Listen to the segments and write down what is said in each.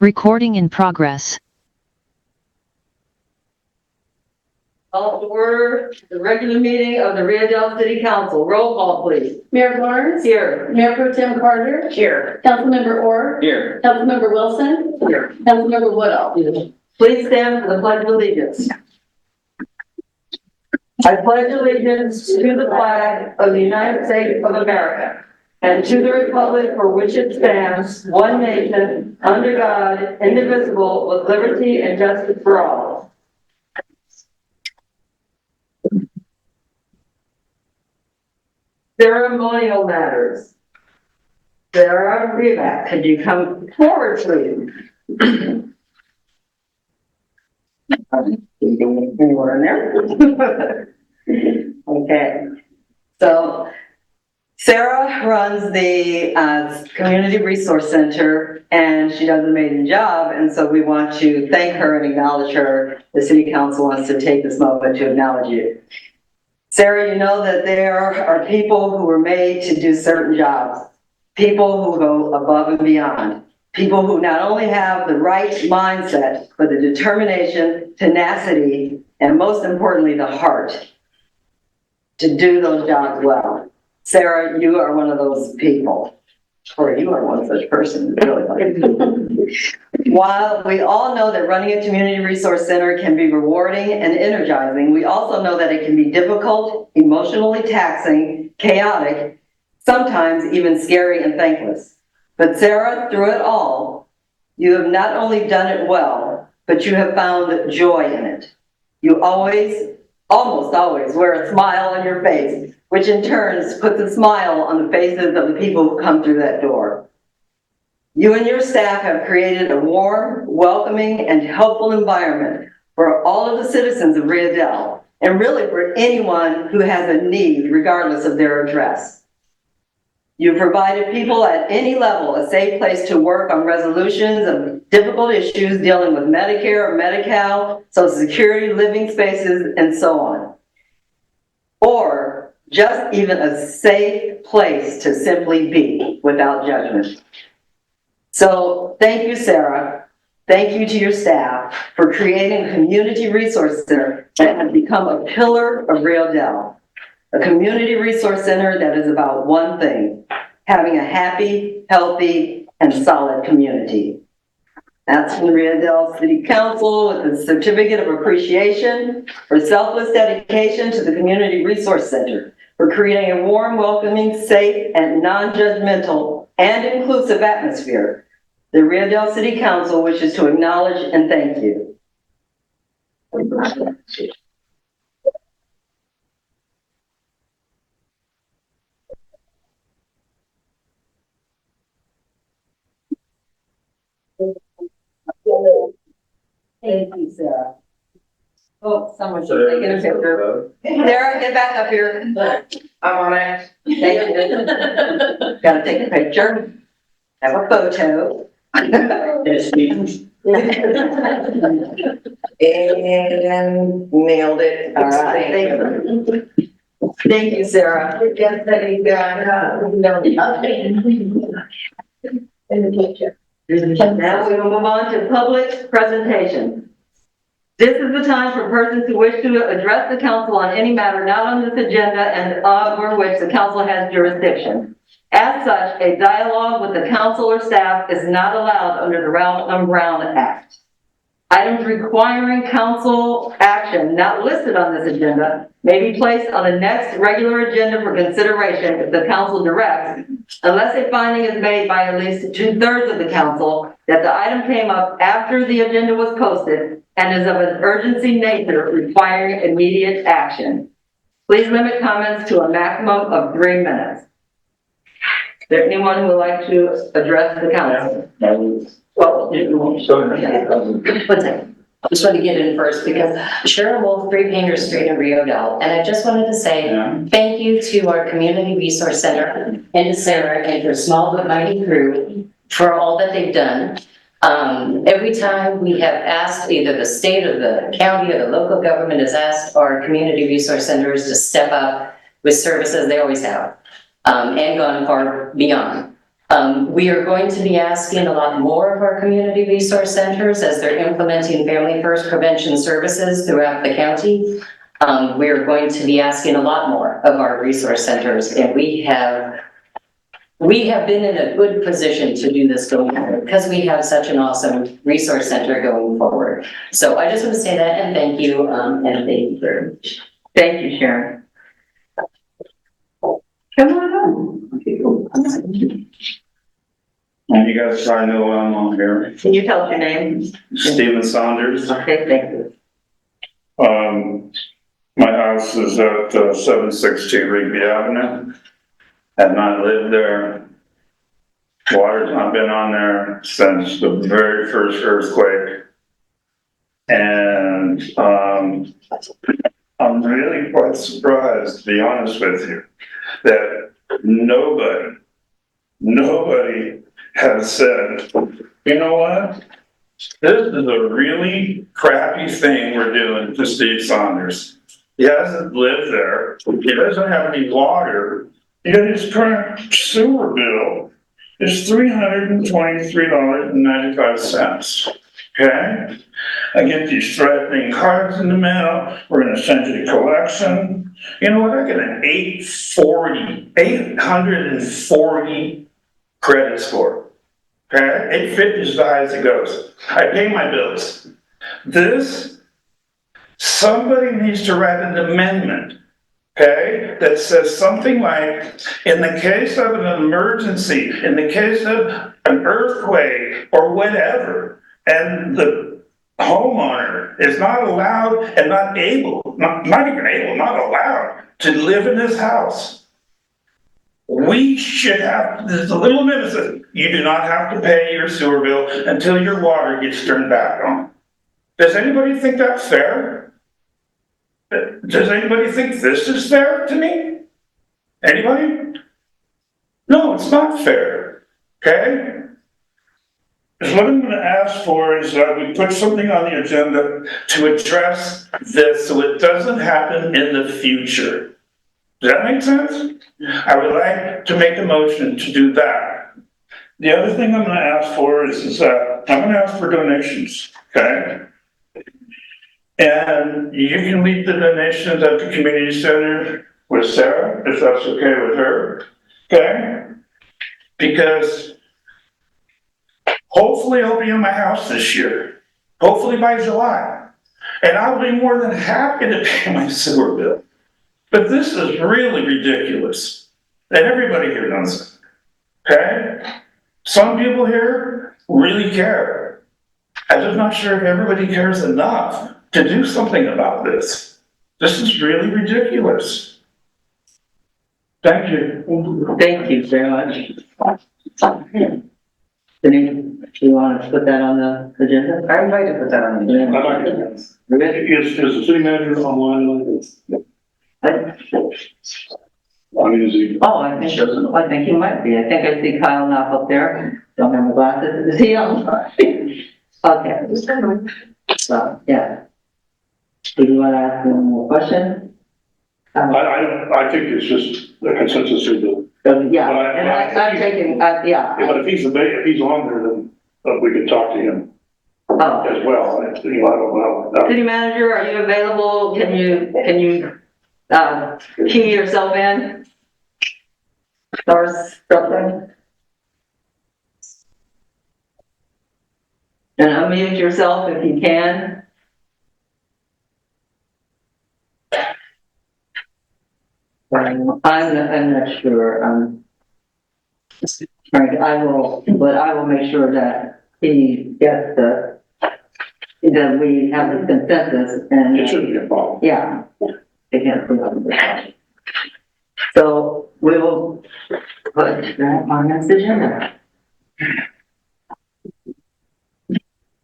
Recording in progress. Call to order the regular meeting of the Rio Dell City Council. Roll call, please. Mayor Lawrence. Here. Mayor Pro Tem Carter. Here. Councilmember Orr. Here. Councilmember Wilson. Here. Councilmember Woodall. Please stand for the Pledge of Allegiance. I pledge allegiance to the flag of the United States of America and to the republic for which it stands, one nation, under God, indivisible, with liberty and justice for all. Ceremonial matters. Sarah Reback, could you come forward, please? Anywhere in there? Okay. So Sarah runs the Community Resource Center, and she does an amazing job. And so we want to thank her and acknowledge her. The City Council wants to take this moment to acknowledge you. Sarah, you know that there are people who were made to do certain jobs, people who go above and beyond, people who not only have the right mindset, but the determination, tenacity, and most importantly, the heart to do those jobs well. Sarah, you are one of those people, or you are one such person, really. While we all know that running a community resource center can be rewarding and energizing, we also know that it can be difficult, emotionally taxing, chaotic, sometimes even scary and thankless. But Sarah, through it all, you have not only done it well, but you have found joy in it. You always, almost always, wear a smile on your face, which in turn puts a smile on the faces of the people who come through that door. You and your staff have created a warm, welcoming, and helpful environment for all of the citizens of Rio Dell, and really for anyone who has a need, regardless of their address. You've provided people at any level a safe place to work on resolutions of difficult issues dealing with Medicare or Medi-Cal, Social Security, living spaces, and so on. Or just even a safe place to simply be without judgment. So thank you, Sarah. Thank you to your staff for creating a community resource center that has become a pillar of Rio Dell. A community resource center that is about one thing: having a happy, healthy, and solid community. That's from the Rio Dell City Council with a certificate of appreciation for selfless dedication to the Community Resource Center for creating a warm, welcoming, safe, and non-judgmental and inclusive atmosphere. The Rio Dell City Council wishes to acknowledge and thank you. Thank you, Sarah. Oh, someone should take a picture. Sarah, get back up here. I'm on it. Thank you. Gotta take a picture. Have a photo. Yes, please. And nailed it. All right. Thank you, Sarah. Now we will move on to public presentation. This is the time for persons who wish to address the council on any matter not on this agenda and over which the council has jurisdiction. As such, a dialogue with the council or staff is not allowed under the Brown Act. Items requiring council action not listed on this agenda may be placed on the next regular agenda for consideration if the council directs, unless a finding is made by at least 2/3 of the council that the item came up after the agenda was posted and is of an urgency nature requiring immediate action. Please limit comments to a maximum of 3 minutes. Is there anyone who would like to address the council? Well, One second. I just want to get in first because Sharon Wolf, 3 Painter Street in Rio Dell. And I just wanted to say thank you to our Community Resource Center and to Sarah and her small but mighty crew for all that they've done. Every time we have asked, either the state or the county or the local government has asked our Community Resource Centers to step up with services, they always have, and gone far beyond. We are going to be asking a lot more of our community resource centers as they're implementing family first prevention services throughout the county. We're going to be asking a lot more of our resource centers, and we have been in a good position to do this going forward because we have such an awesome resource center going forward. So I just want to say that and thank you, and thank you very much. Thank you, Sharon. Come on up. And you guys probably know why I'm on here. Can you tell us your name? Stephen Saunders. Okay, thank you. My house is at 762 Rigby Avenue. Have not lived there. Water's not been on there since the very first earthquake. And I'm really quite surprised, to be honest with you, that nobody has said, you know what? This is a really crappy thing we're doing to Steve Saunders. He hasn't lived there. He doesn't have any water. Yet his current sewer bill is $323.95. Okay? I get these threatening cards in the mail. We're going to send you to collection. You know what? I get an 840 credit score. Okay? 850 is the highest it goes. I pay my bills. Somebody needs to write an amendment, okay, that says something like, in the case of an emergency, in the case of an earthquake or whatever, and the homeowner is not allowed and not allowed to live in this house, we should have, there's a little amendment, you do not have to pay your sewer bill until your water gets turned back on. Does anybody think that's fair? Does anybody think this is fair to me? Anybody? No, it's not fair, okay? So what I'm going to ask for is that we put something on the agenda to address this so it doesn't happen in the future. Does that make sense? I would like to make a motion to do that. The other thing I'm going to ask for is I'm going to ask for donations, okay? And you can leave the donations at the community center with Sarah, if that's okay with her, okay? Because hopefully I'll be in my house this year, hopefully by July. And I'll be more than happy to pay my sewer bill. But this is really ridiculous. And everybody here knows it, okay? Some people here really care. I'm just not sure if everybody cares enough to do something about this. This is really ridiculous. Thank you. Thank you very much. Denise, do you want to put that on the agenda? I invite to put that on the agenda. I'd like to. Is the city manager online? I mean, is he? Oh, I think he might be. I think I see Kyle Knapp up there. Don't have my glasses. Is he on? Okay. So, yeah. Do you want to ask him a question? I think it's just the consensus of the. Yeah, and I'm taking, yeah. But if he's on there, then we could talk to him Oh. as well. I don't know. City manager, are you available? Can you key yourself in? Or something? And unmute yourself if you can. I'm not sure, Frank, I will make sure that he gets that we have the consensus and. It shouldn't be a problem. Yeah. They can't put on the. So we will put that on this agenda.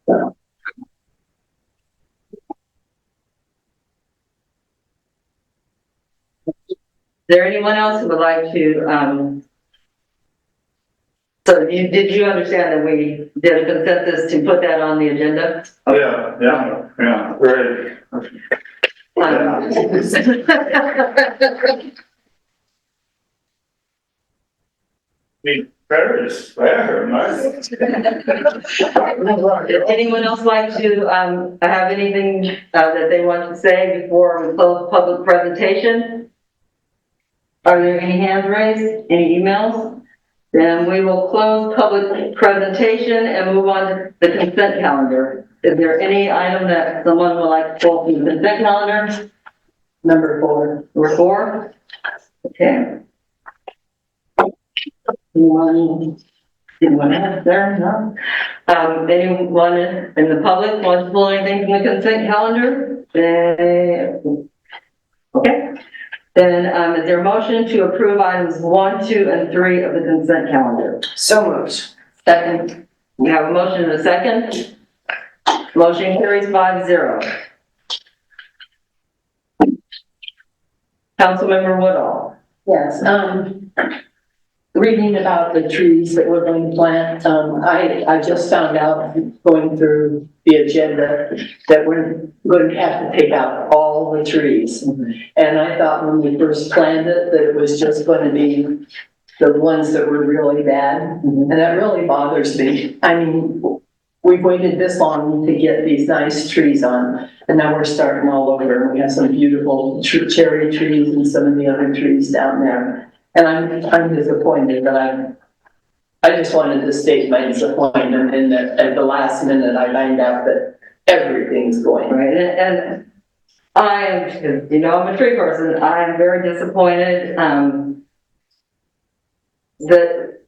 So. Is there anyone else who would like to, so did you understand that we did a consensus to put that on the agenda? Yeah, right. Better is better, right? Would anyone else like to, have anything, that they want to say before we close public presentation? Are there any hands raised, any emails? Then we will close public presentation and move on to the consent calendar. Is there any item that someone would like to pull from the consent calendar? Number 4. Number 4? Okay. Anyone else there? No? Anyone in the public want to pull anything from the consent calendar? Okay. Then, is there a motion to approve items 1, 2, and 3 of the consent calendar? So moved. Second. We have a motion and a second. Motion carries 5-0. Councilmember Woodall. Yes, reading about the trees that we're going to plant, I just found out, going through the agenda, that we're going to have to take out all the trees. And I thought when we first planned it, that it was just going to be the ones that were really bad. And that really bothers me. I mean, we've waited this long to get these nice trees on, and now we're starting all over. We have some beautiful cherry trees and some of the other trees down there. And I'm disappointed, but I just wanted to state my disappointment in that at the last minute I find out that everything's going. Right, and I am, you know, I'm a tree person. I am very disappointed,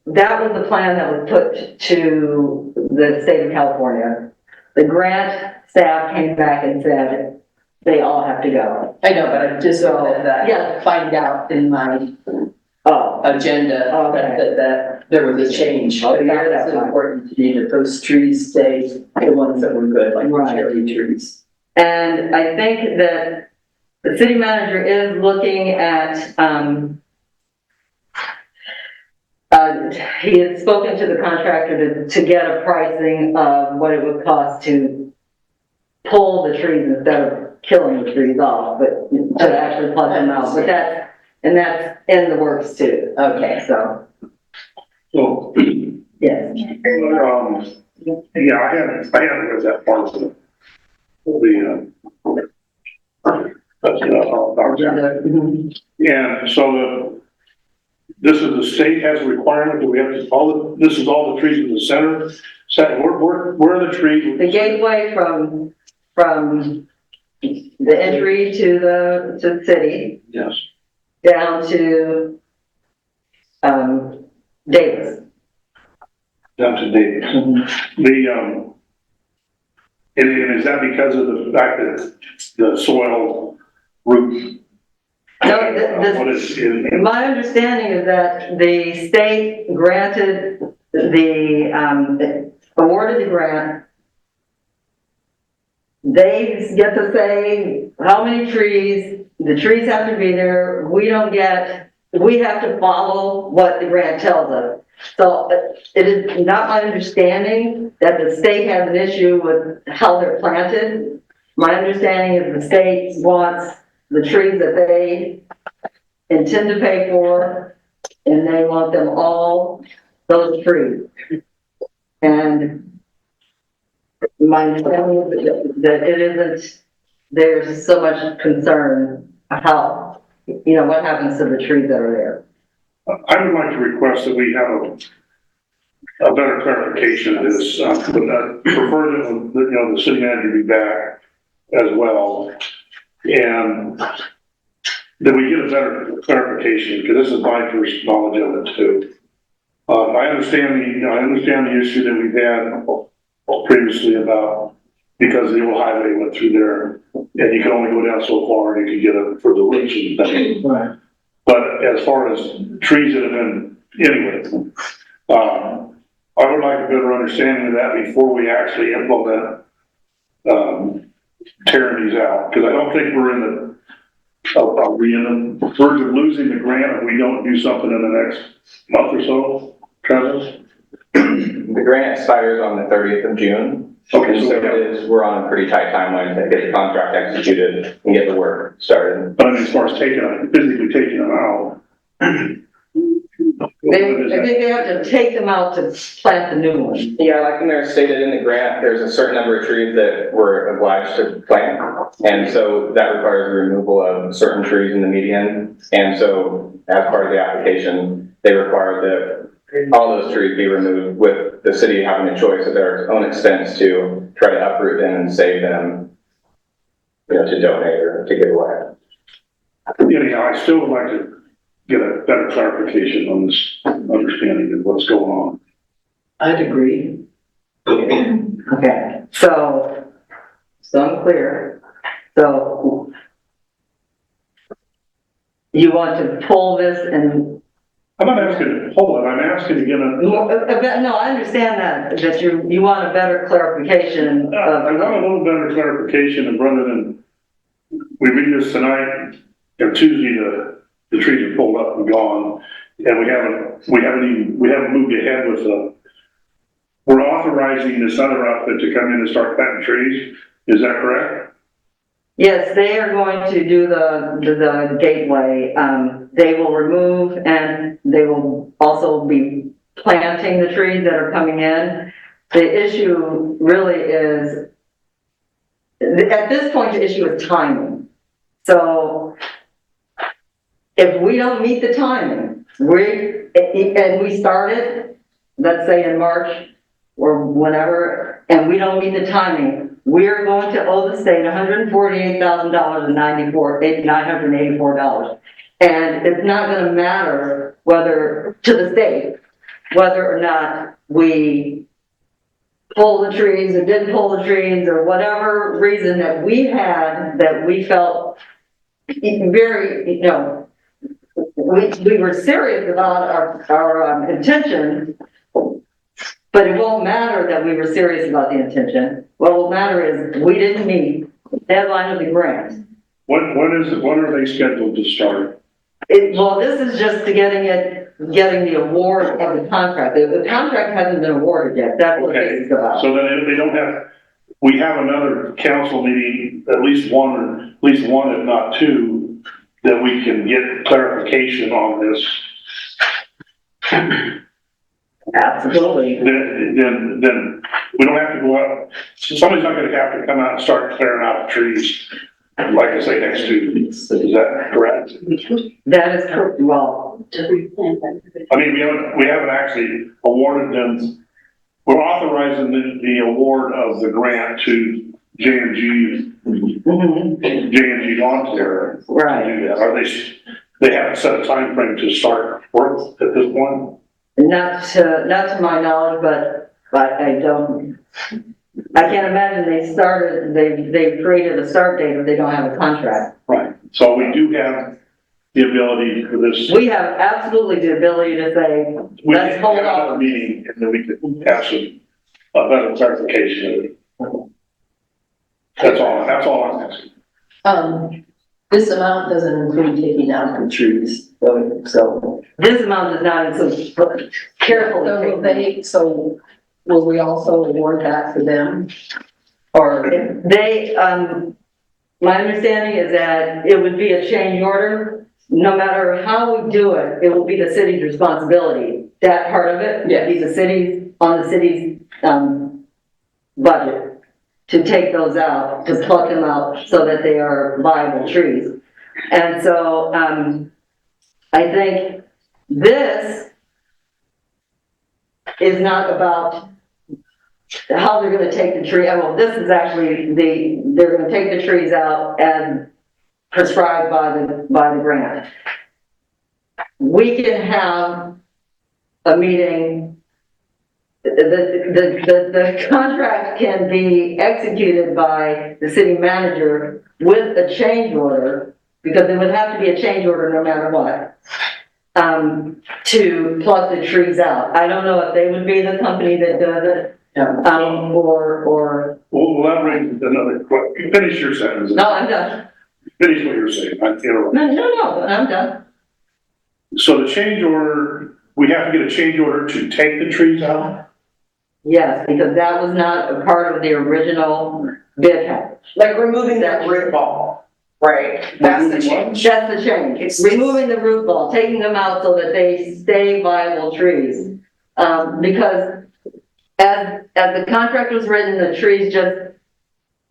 that was the plan that was put to the state of California. The grant staff came back and said, they all have to go. I know, but I just wanted that Yeah. find out in my Oh, agenda Okay. that there was a change. Oh, But yeah, that's that's fine. important to me, that those trees stay the ones that were good, like the Right. cherry trees. and I think that the city manager is looking at, he had spoken to the contractor to get a pricing of what it would cost to pull the trees instead of killing the trees off, but to actually plug them out. But that's in the works too. Okay. So, So, yes. yeah, I haven't read that part of and so this is the state has a requirement that we have to, this is all the trees in the center. Second, where are the trees? The gateway from the entry to the city Yes. down to, Davis. Down to Davis. And is that because of the fact that the soil root? No, What is in? my understanding is that the state granted awarded the grant. They get to say how many trees, the trees have to be there, we have to follow what the grant tells us. So it is not my understanding that the state has an issue with how they're planted. My understanding is the state wants the trees that they intend to pay for, and they want them all, those trees. And my understanding is that it isn't, there's so much concern how, what happens to the trees that are there. I would like to request that we have a better clarification of this, but I prefer that, the city manager be back as well. And that we get a better clarification, because this is my first knowledge of it too. I understand the issue that we've had previously about, because the old highway went through there, and you can only go down so far, and you can get a further reach and things. Right. But as far as trees that have been, anyway, I would like a better understanding of that before we actually implement, tearing these out, because I don't think we're in the verge of losing the grant if we don't do something in the next month or so, Travis? The grant expires on the 30th of June. Okay, And so we're on a pretty tight timeline to get the contract executed and get the work started. But I mean, as far as physically taking them out. I think they have to take them out to plant the new one. Yeah, like the mayor stated in the grant, there's a certain number of trees that we're obliged to plant. And so that requires the removal of certain trees in the median. And so as part of the application, they require that all those trees be removed, with the city having a choice at their own expense to try to uproot them and save them, to donate or to give away. Anyhow, I still would like to get a better clarification on this understanding of what's going on. I'd agree. Okay, so I'm clear. So you want to pull this and, I'm not asking to pull it, I'm asking to get no, I understand that you want a better clarification I want a of, little better clarification, and rather than we read this tonight, and Tuesday the trees are pulled up and gone, and we haven't moved ahead with we're authorizing this other outfit to come in and start planting trees, is that correct? yes, they are going to do the gateway. They will remove and they will also be planting the trees that are coming in. The issue really is, at this point, the issue is timing. So if we don't meet the timing, and we started, let's say in March or whenever, and we don't meet the timing, we're going to owe the state $148,000 and $984. And it's not gonna matter to the state, whether or not we pull the trees or didn't pull the trees, or whatever reason that we had that we felt very, we were serious about our intention, but it won't matter that we were serious about the intention. What will matter is we didn't meet the deadline of the grant. When are they scheduled to start? Well, this is just to getting the award of the contract. The contract hasn't been awarded yet. That's what this is about. So then they don't have, we have another council meeting, at least one, if not two, that we can get clarification on this. Absolutely. Then we don't have to go out, somebody's not gonna have to come out and start clearing out the trees, like I say, next Tuesday. Is that correct? That is correct. Well, I mean, we haven't actually awarded them, we're authorizing the award of the grant to J&G Lawn Care. right. To do that. Are they haven't set a time frame to start work at this point? Not to my knowledge, but I can't imagine they've created a start date if they don't have a contract. Right. So we do have the ability for this. We have absolutely the ability to say, We let's can hold have off. another meeting, and then we could have a better clarification of it. That's all I'm asking. This amount doesn't include taking out the trees, so. This amount does not include, carefully. So will we also award that for them? Or, They, my understanding is that it would be a change order. No matter how we do it, it will be the city's responsibility. That part of it would be the city's, on the city's, budget to take those out, to pluck them out so that they are viable trees. And so, I think this is not about how they're gonna take the tree, well, this is actually they're gonna take the trees out as prescribed by the grant. We can have a meeting, the contract can be executed by the city manager with a change order, because it would have to be a change order no matter what, to pluck the trees out. I don't know if they would be the company that does it, or, Well, that raises another question. Finish your sentence. no, I'm done. Finish what you're saying. I interrupt. No, I'm done. So the change order, we have to get a change order to take the trees out? Yes, because that was not a part of the original bid package. Like removing that root ball, right? That's the change. That's the change. It's removing the root ball, taking them out so that they stay viable trees. Because as the contract was written, the trees just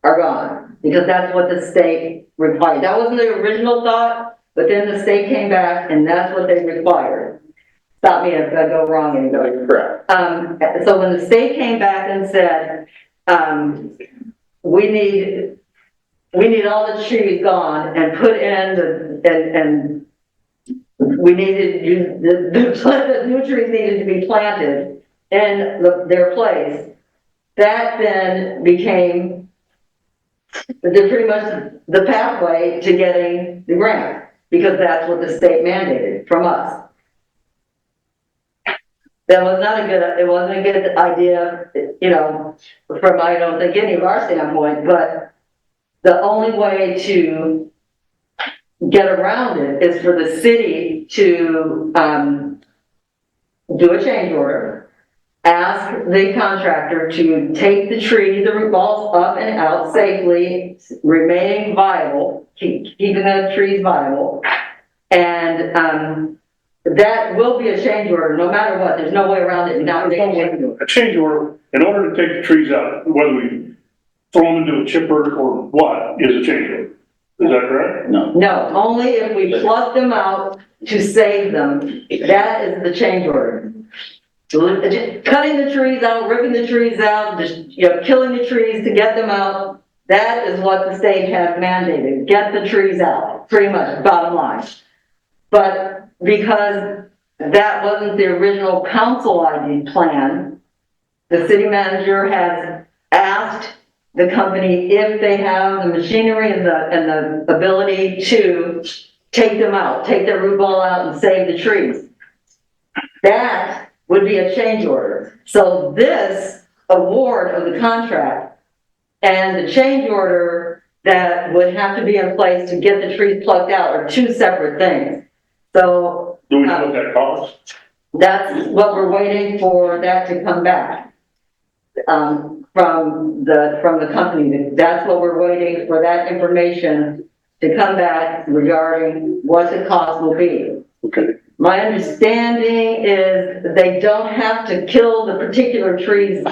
are gone, because that's what the state required. That wasn't the original thought, but then the state came back and that's what they required. Stop me if I go wrong anyway. Correct. So when the state came back and said, we need all the trees gone and put in and we needed, the new trees needed to be planted in their place. That then became pretty much the pathway to getting the grant, because that's what the state mandated from us. That was not a good, it wasn't a good idea, you know, from, I don't think, any of our standpoint, but the only way to get around it is for the city to, do a change order, ask the contractor to take the tree, the root balls up and out safely, remaining viable, keeping the trees viable, and, that will be a change order, no matter what. There's no way around it. A change order, in order to take the trees out, whether we throw them into a chipper or what, is a change order. Is that correct? No. No, only if we pluck them out to save them. That is the change order. Cutting the trees out, ripping the trees out, just, you know, killing the trees to get them out. That is what the state has mandated. Get the trees out, pretty much, bottom line. But because that wasn't the original council ID plan, the city manager has asked the company if they have the machinery and the ability to take them out, take their root ball out and save the trees. That would be a change order. So this award of the contract and the change order that would have to be in place to get the trees plucked out are two separate things. So, Do we know what that costs? that's what we're waiting for, that to come back, from the company. That's what we're waiting for, that information to come back regarding what the cost will be. Okay. My understanding is that they don't have to kill the particular trees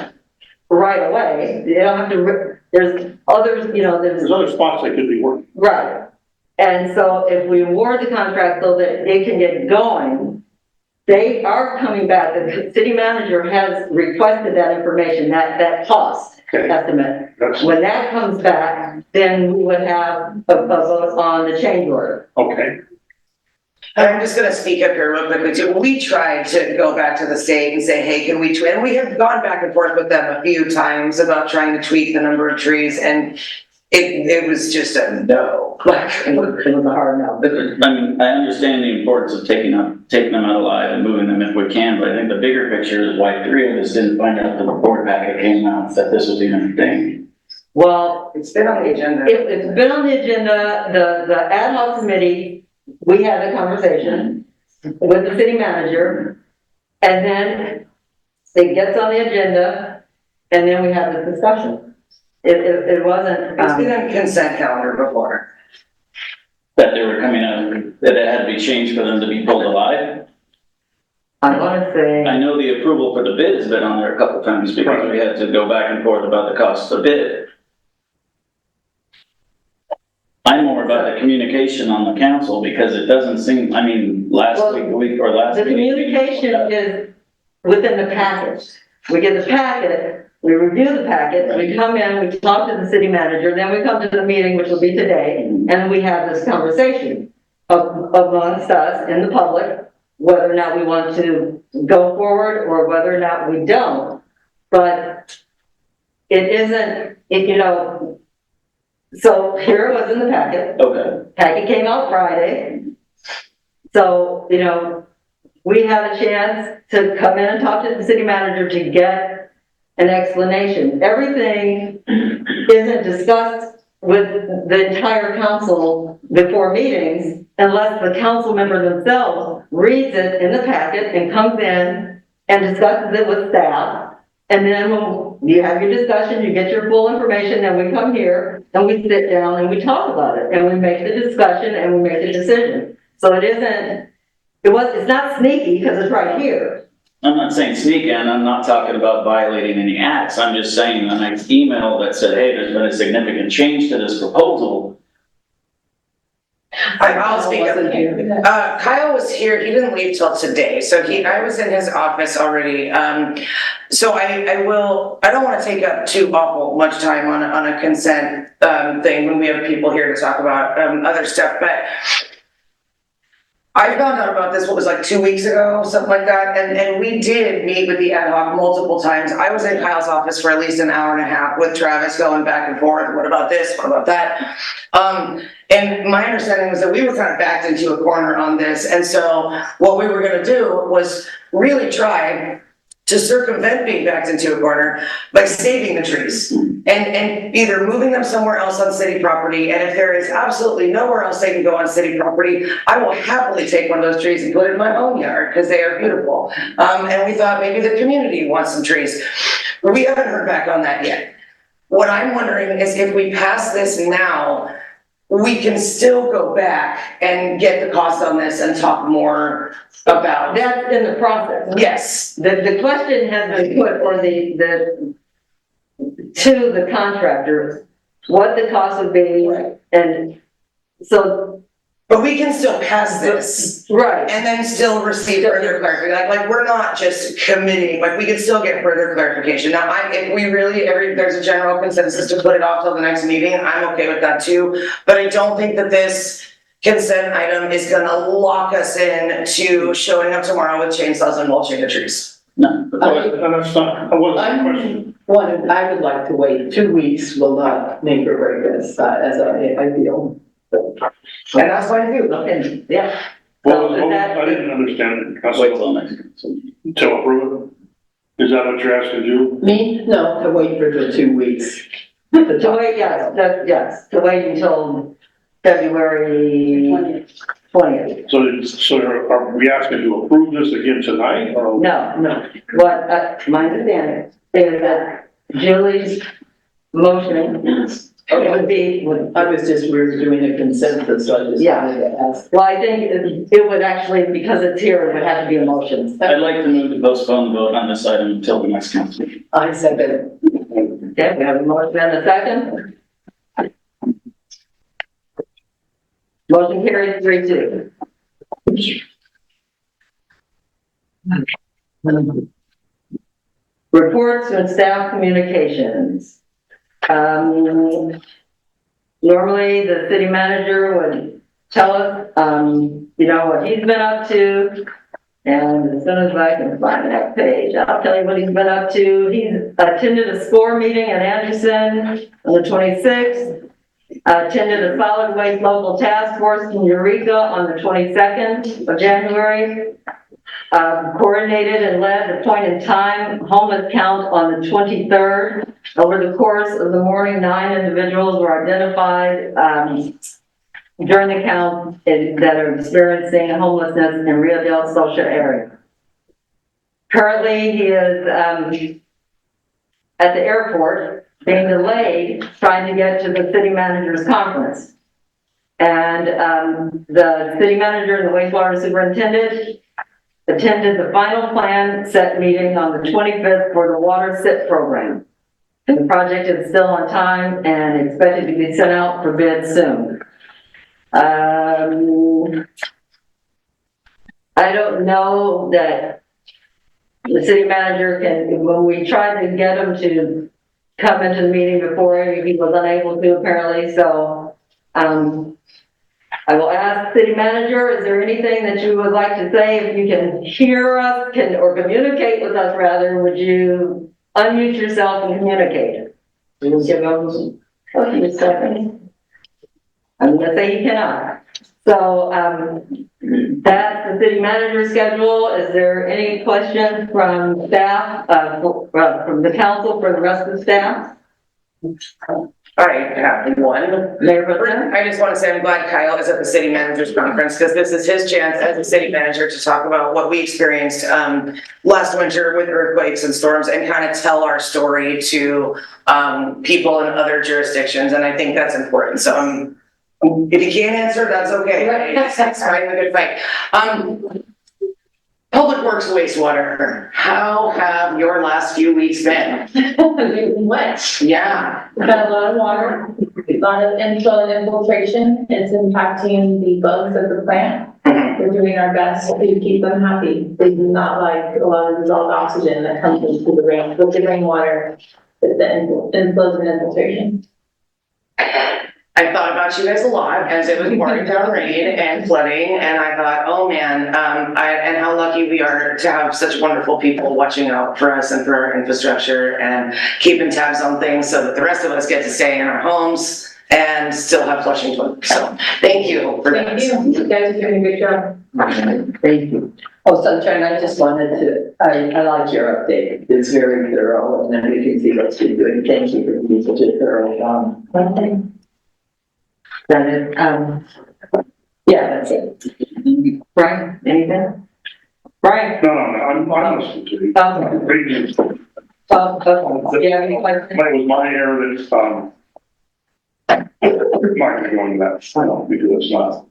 right away. They don't have to there's others, you know, There's other spots they could be working. right. And so if we award the contract so that it can get going, they are coming back, the city manager has requested that information, that cost Okay. estimate. That's, When that comes back, then we would have a vote on the change order. okay. I'm just gonna speak up here real quickly too. We tried to go back to the state and say, hey, can we tweak? And we have gone back and forth with them a few times about trying to tweak the number of trees, and it was just a no. Like, It was a hard no. I mean, I understand the importance of taking them out alive and moving them if we can, but I think the bigger picture is why three of us didn't find out the report packet came out that this was even a thing. Well, it's been on the agenda. it's been on the agenda, the ad hoc committee, we had a conversation with the city manager, and then it gets on the agenda, and then we have the discussion. It wasn't, It's been on consent calendar before. That they were coming out, that it had to be changed for them to be pulled alive. I wanna say, I know the approval for the bid has been on there a couple times because we had to go back and forth about the cost of bid. I'm more about the communication on the council because it doesn't seem, I mean, last Well, week or last the meeting. communication within the package. We get the packet, we review the packet, we come in, we talk to the city manager, then we come to the meeting, which will be today, and we have this conversation amongst us in the public, whether or not we want to go forward or whether or not we don't. But it isn't, so here it was in the packet. Okay. Packet came out Friday. So, we had a chance to come in and talk to the city manager to get an explanation. Everything isn't discussed with the entire council before meetings unless the council member themselves reads it in the packet and comes in and discusses it with staff. And then when you have your discussion, you get your full information, then we come here and we sit down and we talk about it and we make the discussion and we make the decision. So it's not sneaky because it's right here. I'm not saying sneak in, I'm not talking about violating any acts, I'm just saying an email that said, hey, there's been a significant change to this proposal. I'll speak up. Wasn't here. Kyle was here, he didn't leave till today, so I was in his office already. So I don't wanna take up too awful much time on a consent, thing when we have people here to talk about, other stuff, but I found out about this, what was like 2 weeks ago, something like that, and we did meet with the ad hoc multiple times. I was in Kyle's office for at least an hour and a half with Travis going back and forth, what about this, what about that? And my understanding was that we were kind of backed into a corner on this, and so what we were gonna do was really try to circumvent being backed into a corner by saving the trees and either moving them somewhere else on city property. And if there is absolutely nowhere else they can go on city property, I will happily take one of those trees and put it in my own yard because they are beautiful. And we thought maybe the community wants some trees. We haven't heard back on that yet. What I'm wondering is if we pass this now, we can still go back and get the cost on this and talk more about. That's in the process. Yes. The question has been put, or to the contractor, what the cost would be, and so. But we can still pass this Right. and then still receive further clarification. Like we're not just committing, like we can still get further clarification. Now, if we really, there's a general consensus to put it off till the next meeting, I'm okay with that too. But I don't think that this consent item is gonna lock us in to showing up tomorrow with chainsaws and mulching the trees. No. And that's not, that wasn't the question. I would like to wait. 2 weeks will not make or break this, as I feel. And that's what I do, okay, yeah. Well, So is that- I didn't understand. Wait till next. To approve it? Is that what you're asking to do? Me? No, to wait for the 2 weeks. To wait, yes, to wait until February 20th. So are we asking to approve this again tonight or? No, what, my understanding is that Julie's motion would be, I was just, we were doing a consensus, so I just Yeah. wanted to ask. well, I think it would actually, because it's here, it would have to be a motion. I'd like to move to postpone the vote on this item until the next council meeting. I second it. Okay, we have a motion and a second. Motion carries 3-2. Reports and staff communications. Normally, the city manager would tell us, what he's been up to. And as soon as I can find that page, I'll tell you what he's been up to. He's attended a SCORE meeting in Anderson on the 26th. Attended a solid waste local task force in Eureka on the 22nd of January. Coordinated and led the point in time homeless count on the 23rd. Over the course of the morning, 9 individuals were identified during the count that are experiencing homelessness in Rio Dell social area. Currently, he is at the airport being delayed trying to get to the city manager's conference. And the city manager and the wastewater superintendent attended the final plan set meeting on the 25th for the water SIP program. And the project is still on time and expected to be sent out for bid soon. I don't know that the city manager can, when we tried to get him to come into the meeting before, he was unable to apparently, so, I will ask city manager, is there anything that you would like to say? If you can hear us, or communicate with us rather, would you unmute yourself and communicate? We'll give him a few seconds. I'm gonna say he cannot. So, that's the city manager's schedule. Is there any questions from staff, from the council for the rest of the staff? I have one. Mayor Pro Tem? I just want to say I'm glad Kyle is at the city managers conference because this is his chance as a city manager to talk about what we experienced last winter with earthquakes and storms and kind of tell our story to people in other jurisdictions. And I think that's important. So if you can't answer, that's okay. It's fighting a good fight. Public Works wastewater, how have your last few weeks been? Wet. Yeah. We've got a lot of water, a lot of inflow and infiltration. It's impacting the bugs at the plant. We're doing our best to keep them happy. They do not like a lot of dissolved oxygen that comes into the rain, with the rainwater, with the inflows and infiltration. I thought about you guys a lot as it was pouring down rain and flooding, and I thought, oh man, and how lucky we are to have such wonderful people watching out for us and for our infrastructure and keeping tabs on things so that the rest of us get to stay in our homes and still have flushing toilets. So thank you for that. Thank you. You guys are doing a good job. Thank you. Oh, Sunshine, I just wanted to, I like your update. It's very thorough, and then we can see what's been doing. Thank you for being such a thorough, that is, yeah, that's it. Brian, anything? Brian? No, I'm listening to you. Okay. Great news. Okay. Do you have any questions? It was my error that, Mark is going to that, because it's not.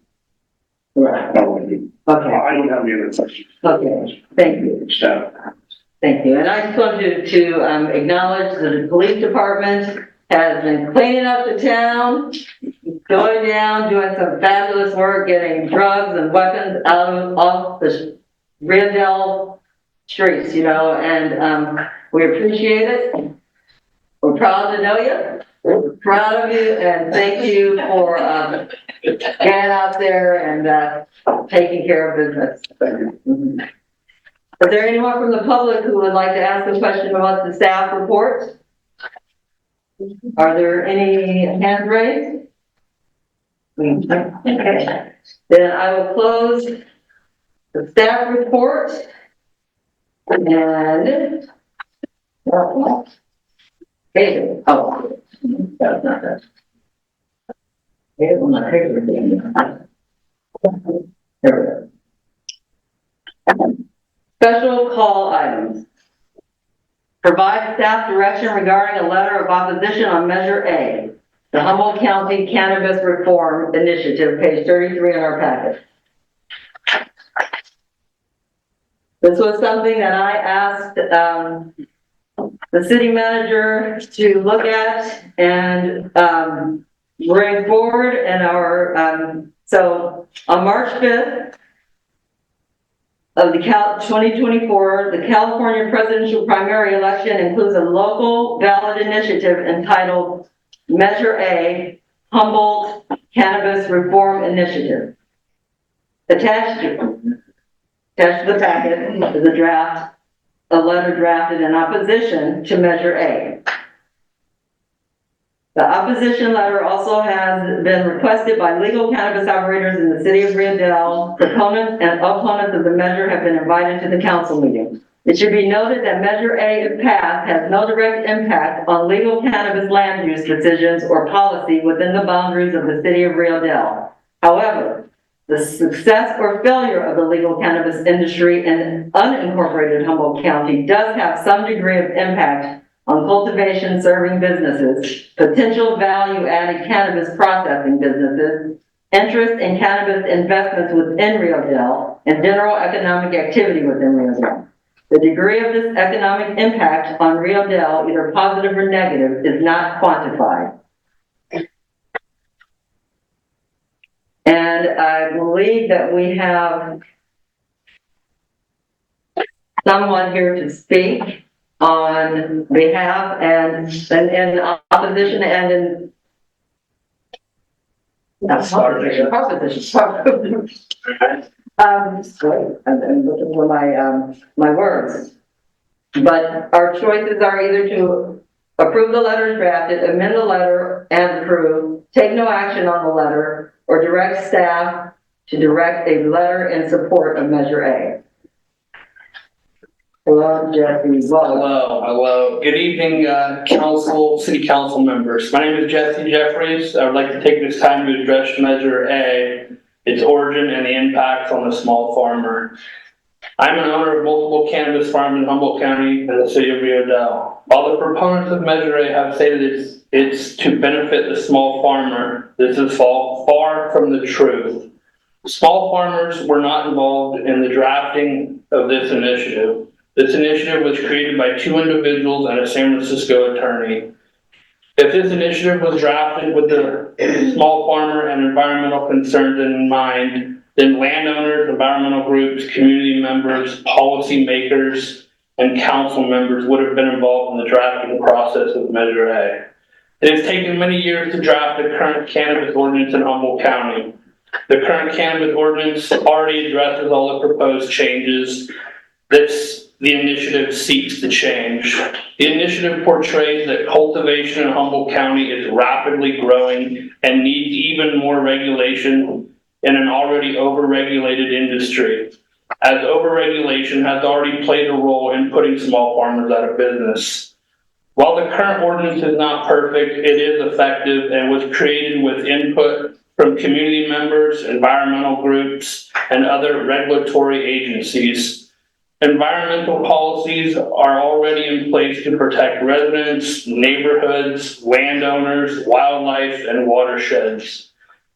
Right. No, Okay, I don't have any other questions. okay, thank you. Staff. Thank you. And I just wanted to acknowledge that the police department has been cleaning up the town, going down, doing some fabulous work, getting drugs and weapons off the Rio Dell streets, and we appreciate it. We're proud to know you. We're proud of you, and thank you for getting out there and taking care of business. Is there anyone from the public who would like to ask a question about the staff report? Are there any hands raised? Okay, then I will close the staff report. And David, oh, that's not that. David will not take everything. There we go. Special call items. Provide staff direction regarding a letter of opposition on Measure A, the Humboldt County Cannabis Reform Initiative, page 33 in our packet. This was something that I asked the city manager to look at and bring forward in our, so on March 5th, of the 2024, the California presidential primary election includes a local ballot initiative entitled Measure A, Humboldt Cannabis Reform Initiative. Attached to the packet is a letter drafted in opposition to Measure A. The opposition letter also has been requested by legal cannabis operators in the city of Rio Dell. Proponents and opponents of the measure have been invited to the council meeting. It should be noted that Measure A, if passed, has no direct impact on legal cannabis land use decisions or policy within the boundaries of the city of Rio Dell. However, the success or failure of the legal cannabis industry in unincorporated Humboldt County does have some degree of impact on cultivation serving businesses, potential value-added cannabis processing businesses, interest in cannabis investments within Rio Dell, and general economic activity within Rio Dell. The degree of this economic impact on Rio Dell, either positive or negative, is not quantified. And I believe that we have someone here to speak on behalf and in opposition and in opposition. Sorry, I'm looking for my words. But our choices are either to approve the letter as drafted, amend the letter and approve, take no action on the letter, or direct staff to direct a letter in support of Measure A. Hello, Jesse. Hello. Good evening, city council members. My name is Jesse Jeffries. I would like to take this time to address Measure A, its origin and the impacts on the small farmer. I'm an owner of multiple cannabis farms in Humboldt County and the city of Rio Dell. While the proponents of Measure A have stated it's to benefit the small farmer, this is far from the truth. Small farmers were not involved in the drafting of this initiative. This initiative was created by two individuals and a San Francisco attorney. If this initiative was drafted with the small farmer and environmental concerns in mind, then landowners, environmental groups, community members, policy makers, and council members would have been involved in the drafting process of Measure A. It has taken many years to draft the current cannabis ordinance in Humboldt County. The current cannabis ordinance already addresses all the proposed changes the initiative seeks to change. The initiative portrays that cultivation in Humboldt County is rapidly growing and needs even more regulation in an already overregulated industry, as overregulation has already played a role in putting small farmers out of business. While the current ordinance is not perfect, it is effective and was created with input from community members, environmental groups, and other regulatory agencies. Environmental policies are already in place to protect residents, neighborhoods, landowners, wildlife, and watersheds.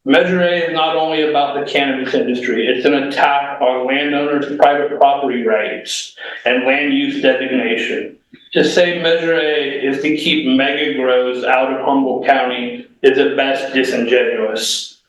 Measure A is not only about the cannabis industry, it's an attack on landowners' private property rights and land use designation. To say Measure A is to keep mega grows out of Humboldt County is at best disingenuous.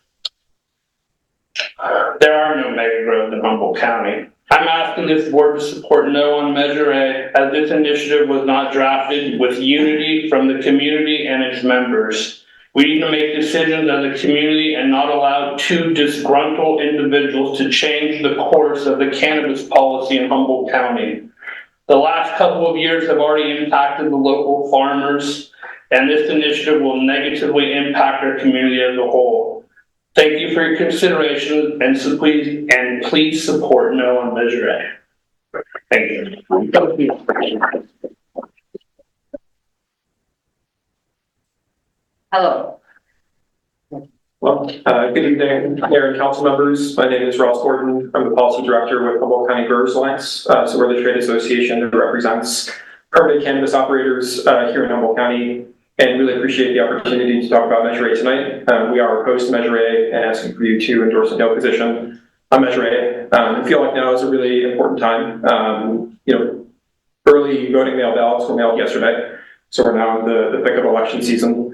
There are no mega grows in Humboldt County. I'm asking this board to support no on Measure A, as this initiative was not drafted with unity from the community and its members. We need to make decisions as a community and not allow two disgruntled individuals to change the course of the cannabis policy in Humboldt County. The last couple of years have already impacted the local farmers, and this initiative will negatively impact our community as a whole. Thank you for your consideration and please support no on Measure A. Thank you. Hello. Well, good evening, Mayor and council members. My name is Ross Gordon. I'm the policy director with Humboldt County Growers Alliance. So we're the trade association that represents permanent cannabis operators here in Humboldt County, and really appreciate the opportunity to talk about Measure A tonight. We are opposed to Measure A and asking for you to endorse a no position on Measure A. I feel like now is a really important time. Early voting mail ballots were mailed yesterday, so we're now in the thick of election season.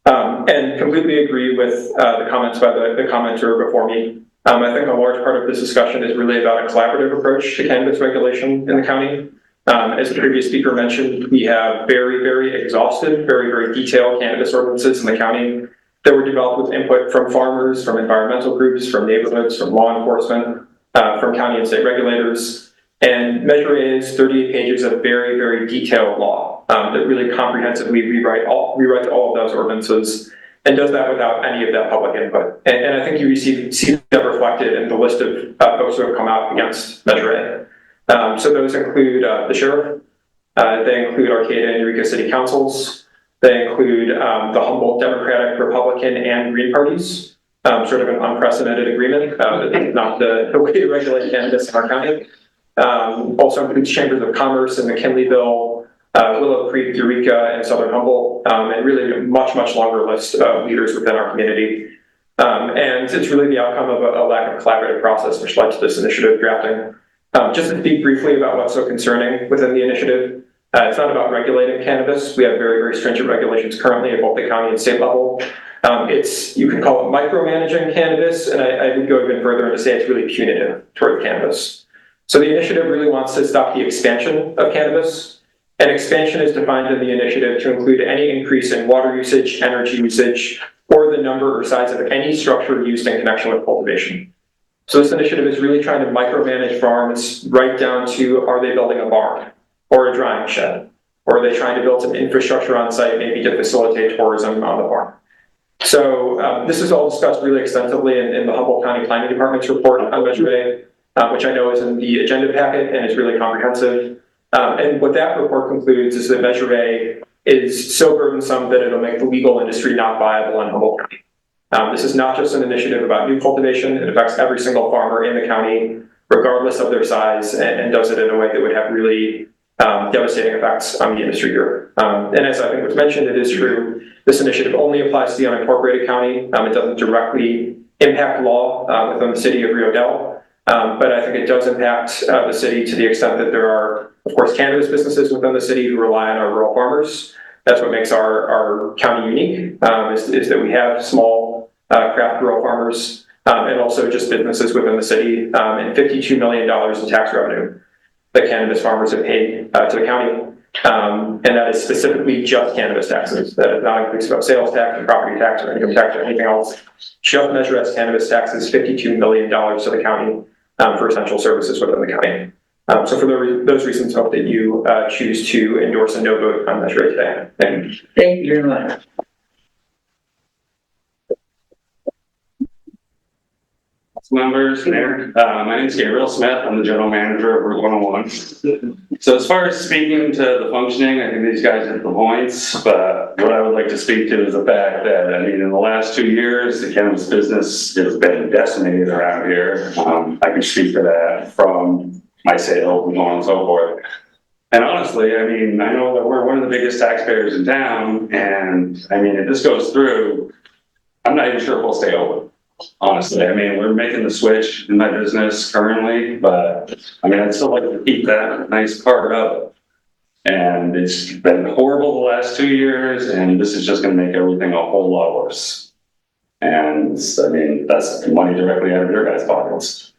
And completely agree with the comments by the commenter before me. I think a large part of this discussion is really about a collaborative approach to cannabis regulation in the county. As the previous speaker mentioned, we have very, very exhaustive, very, very detailed cannabis ordinances in the county that were developed with input from farmers, from environmental groups, from neighborhoods, from law enforcement, from county and state regulators. And Measure A is 38 pages of very, very detailed law that really comprehensively rewrites all of those ordinances, and does that without any of that public input. And I think you see that reflected in the list of folks who have come out against Measure A. So those include the sheriff, they include Arcata and Eureka City Councils, they include the Humboldt Democratic, Republican, and Green parties, sort of an unprecedented agreement. That's not the way to regulate cannabis in our county. Also includes chambers of commerce in McKinleyville, Willow Creek, Eureka, and Southern Humboldt, and really a much, much longer list of leaders within our community. And it's really the outcome of a lack of collaborative process which led to this initiative drafting. Just to speak briefly about what's so concerning within the initiative, it's not about regulating cannabis. We have very, very stringent regulations currently at both the county and state level. You can call it micromanaging cannabis, and I would go even further and to say it's really punitive toward cannabis. So the initiative really wants to stop the expansion of cannabis. And expansion is defined in the initiative to include any increase in water usage, energy usage, or the number or size of any structure used in connection with cultivation. So this initiative is really trying to micromanage farms right down to, are they building a barn or a drying shed? Or are they trying to build some infrastructure on site, maybe to facilitate tourism on the farm? So this is all discussed really extensively in the Humboldt County Planning Department's report on Measure A, which I know is in the agenda packet and is really comprehensive. And what that report concludes is that Measure A is so burdensome that it'll make the legal industry not viable in Humboldt County. This is not just an initiative about new cultivation. It affects every single farmer in the county, regardless of their size, and does it in a way that would have really devastating effects on the industry here. And as I think was mentioned, it is true, this initiative only applies to the unincorporated county. It doesn't directly impact law within the city of Rio Dell, but I think it does impact the city to the extent that there are, of course, cannabis businesses within the city who rely on our rural farmers. That's what makes our county unique, is that we have small craft rural farmers and also just businesses within the city, and $52 million in tax revenue that cannabis farmers have paid to the county. And that is specifically just cannabis taxes. That is not inclusive of sales tax and property tax or income tax or anything else. Just Measure as cannabis taxes, $52 million to the county for essential services within the county. So for those reasons, hope that you choose to endorse a no vote on Measure A today. Thank you. Thank you very much. Members, Mayor, my name is Gabriel Smith. I'm the general manager of Route 101. So as far as speaking to the functioning, I think these guys hit the points, but what I would like to speak to is the fact that, I mean, in the last 2 years, the cannabis business has been decimated around here. I can speak to that from my sales and so on and so forth. And honestly, I mean, I know that we're one of the biggest taxpayers in town, and I mean, if this goes through, I'm not even sure if we'll stay open. Honestly, I mean, we're making the switch in my business currently, but I mean, I'd still like to keep that nice part of it. And it's been horrible the last 2 years, and this is just going to make everything a whole lot worse. And I mean, that's money directly out of your guys' pockets.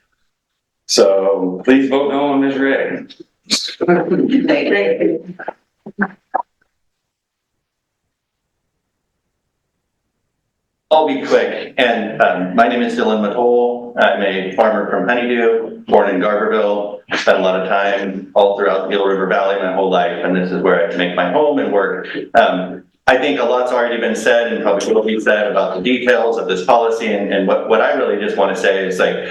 So please vote no on Measure A. Thank you. I'll be quick, and my name is Dylan Matole. I'm a farmer from Honeydew, born in Garberville. I spent a lot of time all throughout the Gila River Valley my whole life, and this is where I make my home and work. I think a lot's already been said and probably will be said about the details of this policy, and what I really just want to say is, like,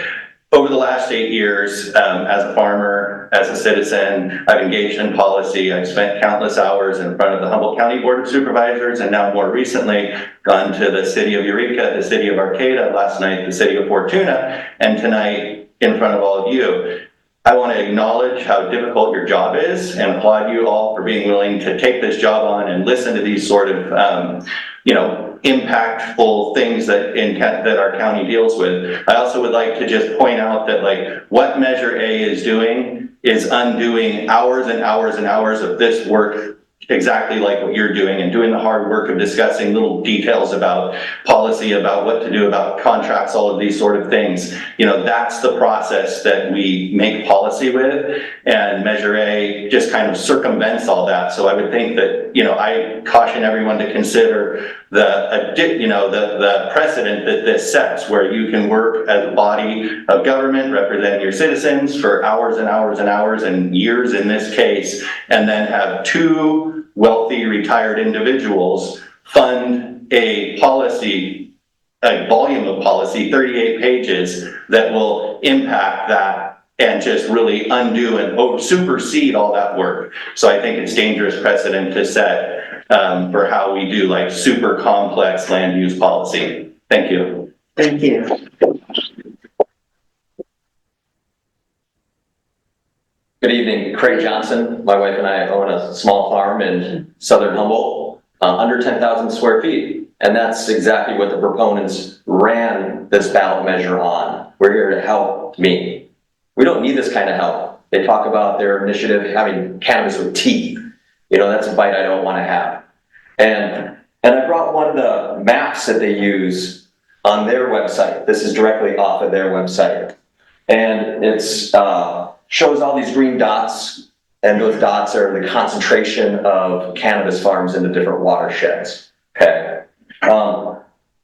over the last 8 years, as a farmer, as a citizen, I've engaged in policy. I've spent countless hours in front of the Humboldt County Board of Supervisors, and now more recently, gone to the city of Eureka, the city of Arcata, last night, the city of Fortuna, and tonight in front of all of you. I want to acknowledge how difficult your job is and applaud you all for being willing to take this job on and listen to these sort of, impactful things that our county deals with. I also would like to just point out that, like, what Measure A is doing is undoing hours and hours and hours of this work, exactly like what you're doing, and doing the hard work of discussing little details about policy, about what to do about contracts, all of these sort of things. That's the process that we make policy with, and Measure A just kind of circumvents all that. So I would think that, I caution everyone to consider the precedent that this sets, where you can work as a body of government representing your citizens for hours and hours and hours and years in this case, and then have two wealthy retired individuals fund a policy, a volume of policy, 38 pages, that will impact that and just really undo and supersede all that work. So I think it's dangerous precedent to set for how we do, like, super complex land use policy. Thank you. Thank you. Good evening, Craig Johnson. My wife and I own a small farm in southern Humboldt, under 10,000 square feet. And that's exactly what the proponents ran this ballot measure on. We're here to help me. We don't need this kind of help. They talk about their initiative having cannabis with tea. That's a bite I don't want to have. And I brought one of the maps that they use on their website. This is directly off of their website. And it's shows all these green dots, and those dots are the concentration of cannabis farms in the different watersheds, okay?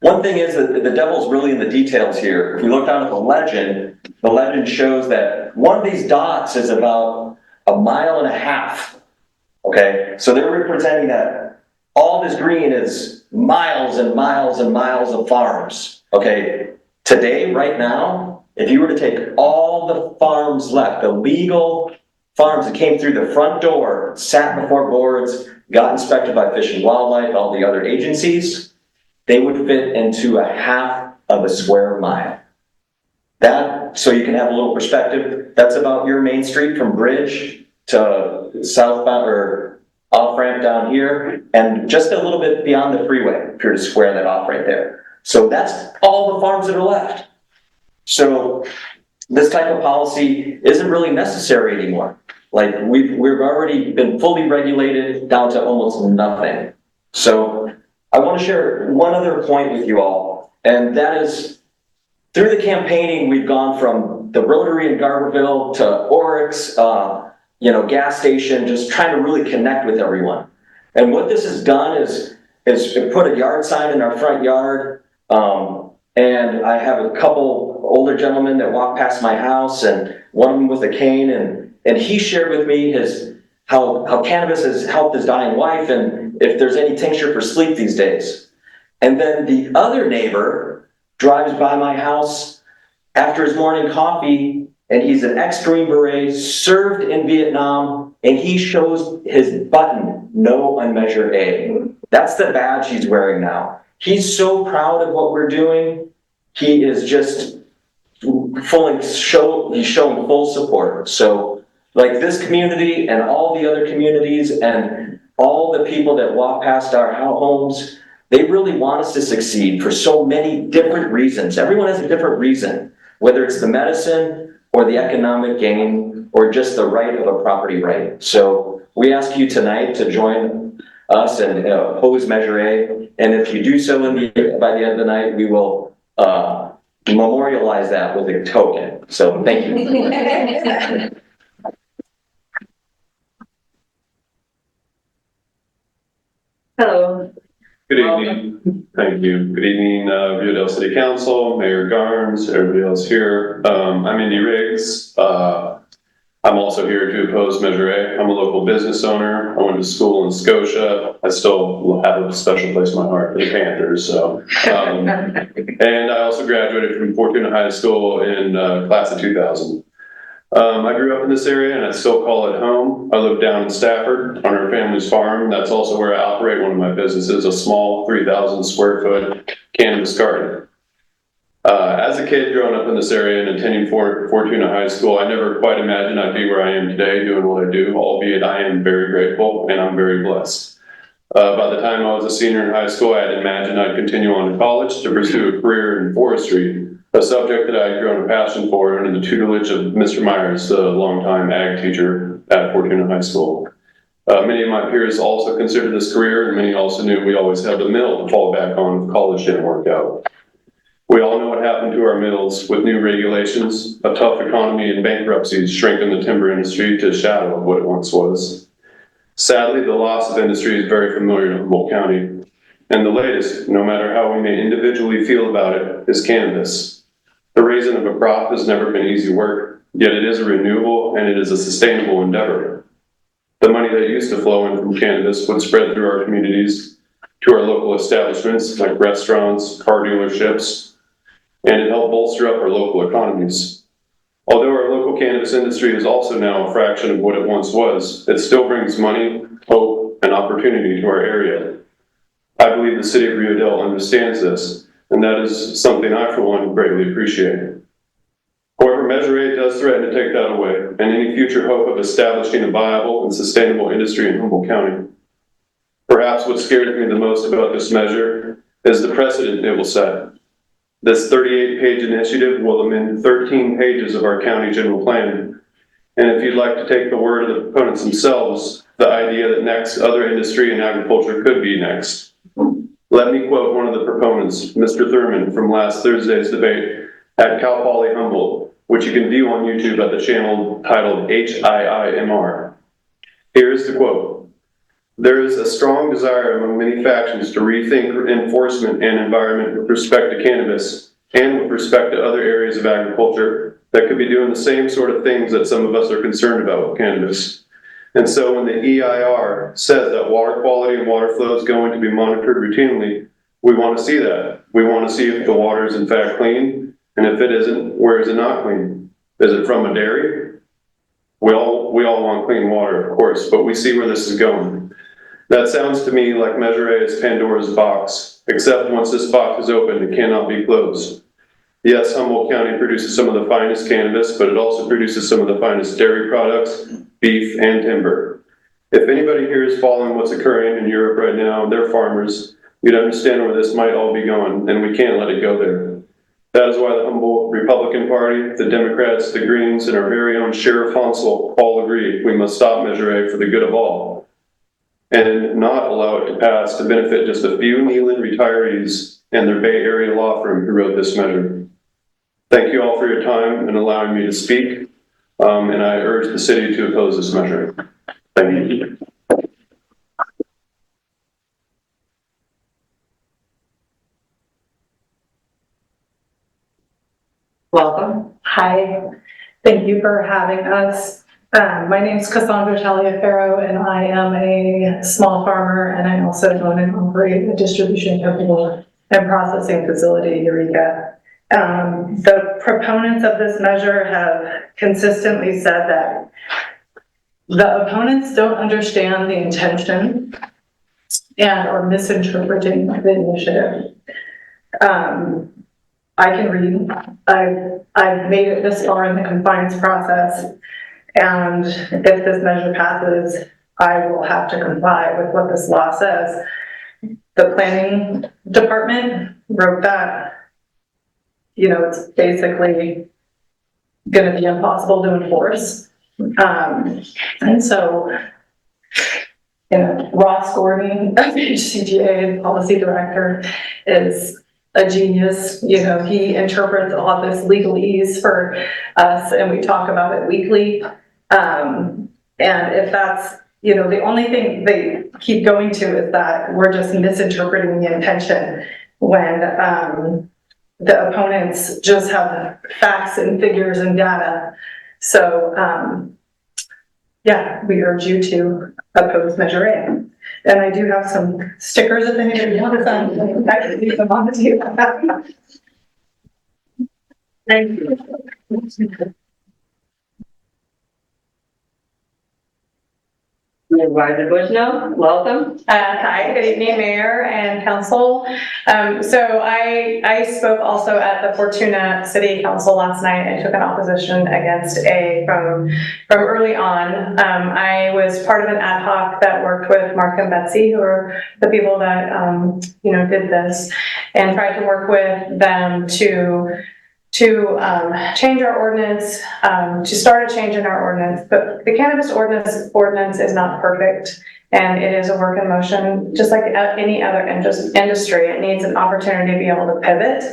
One thing is that the devil's really in the details here. If you look down at the legend shows that one of these dots is about 1.5 miles, okay? So they're representing that all this green is miles and miles and miles of farms, okay? Today, right now, if you were to take all the farms left, the legal farms that came through the front door, sat before boards, got inspected by Fish and Wildlife, all the other agencies, they would fit into 1/2 square mile. That, so you can have a little perspective, that's about your main street from Bridge to southbound or off ramp down here, and just a little bit beyond the freeway, if you were to square that off right there. So that's all the farms that are left. So this type of policy isn't really necessary anymore. Like we've already been fully regulated down to almost nothing. So I want to share one other point with you all, and that is through the campaigning, we've gone from the Rotary in Garberville to Oryx, gas station, just trying to really connect with everyone. And what this has done is put a yard sign in our front yard. And I have a couple older gentlemen that walk past my house, and one of them with a cane, and he shared with me how cannabis has helped his dying wife, and if there's any tincture for sleep these days. And then the other neighbor drives by my house after his morning coffee, and he's an ex-Green Beret, served in Vietnam, and he shows his button, no unmeasured A. That's the badge he's wearing now. He's so proud of what we're doing. He is just he's showing full support. So like this community and all the other communities and all the people that walk past our homes, they really want us to succeed for so many different reasons. Everyone has a different reason, whether it's the medicine or the economic gain or just the right of a property right. So we ask you tonight to join us and oppose Measure A. And if you do so by the end of the night, we will memorialize that with a token. So thank you. Hello. Good evening. Thank you. Good evening, Rio Dell City Council, Mayor Garnes, everybody else here. I'm Andy Riggs. I'm also here to oppose Measure A. I'm a local business owner. I went to school in Scotia. I still have a special place in my heart for the Panthers. So, and I also graduated from Fortuna High School in class of 2000. I grew up in this area and I still call it home. I live down in Stafford on our family's farm. That's also where I operate one of my businesses, a small 3,000 square foot cannabis garden. As a kid growing up in this area and attending Fortuna High School, I never quite imagined I'd be where I am today doing what I do, albeit I am very grateful and I'm very blessed. By the time I was a senior in high school, I had imagined I'd continue on to college to pursue a career in forestry, a subject that I had grown a passion for under the tutelage of Mr. Myers, the longtime ag teacher at Fortuna High School. Many of my peers also considered this career, and many also knew we always had the mill to fall back on if college didn't work out. We all know what happened to our mills with new regulations, a tough economy, and bankruptcies shrinking the timber industry to a shadow of what it once was. Sadly, the loss of industry is very familiar to Humboldt County. And the latest, no matter how we may individually feel about it, is cannabis. The raising of a crop has never been easy work, yet it is a renewable and it is a sustainable endeavor. The money that used to flow in from cannabis would spread through our communities to our local establishments like restaurants, car dealerships, and it helped bolster up our local economies. Although our local cannabis industry is also now a fraction of what it once was, it still brings money, hope, and opportunity to our area. I believe the city of Rio Dell understands this, and that is something I, for one, greatly appreciate. However, Measure A does threaten to take that away, and any future hope of establishing a viable and sustainable industry in Humboldt County. Perhaps what scares me the most about this measure is the precedent it will set. This 38-page initiative will amend 13 pages of our county general plan. And if you'd like to take the word of the proponents themselves, the idea that next other industry and agriculture could be next. Let me quote one of the proponents, Mr. Thurman, from last Thursday's debate at Cal Poly Humboldt, which you can view on YouTube at the channel titled HIIMR. Here's the quote. There is a strong desire among many factions to rethink enforcement and environment with respect to cannabis and with respect to other areas of agriculture that could be doing the same sort of things that some of us are concerned about with cannabis. And so when the EIR says that water quality and water flow is going to be monitored routinely, we want to see that. We want to see if the water is in fact clean, and if it isn't, where is it not clean? Is it from a dairy? We all want clean water, of course, but we see where this is going. That sounds to me like Measure A is Pandora's box, except once this box is opened, it cannot be closed. Yes, Humboldt County produces some of the finest cannabis, but it also produces some of the finest dairy products, beef, and timber. If anybody here is following what's occurring in Europe right now, they're farmers, you'd understand where this might all be going, and we can't let it go there. That is why the Humboldt Republican Party, the Democrats, the Greens, and our very own Sheriff Hansel all agree we must stop Measure A for the good of all, and not allow it to pass to benefit just a few Neyland retirees and their Bay Area law firm who wrote this measure. Thank you all for your time and allowing me to speak, and I urge the city to oppose this measure. Thank you. Welcome. Hi, thank you for having us. My name is Cassandra Taliaferro, and I am a small farmer, and I also own and operate a distribution company and processing facility in Eureka. The proponents of this measure have consistently said that the opponents don't understand the intention and are misinterpreting the initiative. I can read. I've made it this far in the compliance process, and if this measure passes, I will have to comply with what this law says. The planning department wrote that, it's basically gonna be impossible to enforce. And so, Ross Gordon, HCGA policy director, is a genius. He interprets all of this legalese for us, and we talk about it weekly. And if that's, the only thing they keep going to is that we're just misinterpreting the intention when the opponents just have facts and figures and data. So, yeah, we urge you to oppose Measure A. And I do have some stickers if anybody wants them. I can leave them on the table. Thank you. Supervisor Bushnell, welcome. Hi, good evening, Mayor and Council. So I spoke also at the Fortuna City Council last night and took an opposition against A from early on. I was part of an ad hoc that worked with Mark and Betsy, who are the people that did this, and tried to work with them to change our ordinance, to start a change in our ordinance. But the cannabis ordinance is not perfect, and it is a work in motion, just like any other industry. It needs an opportunity to be able to pivot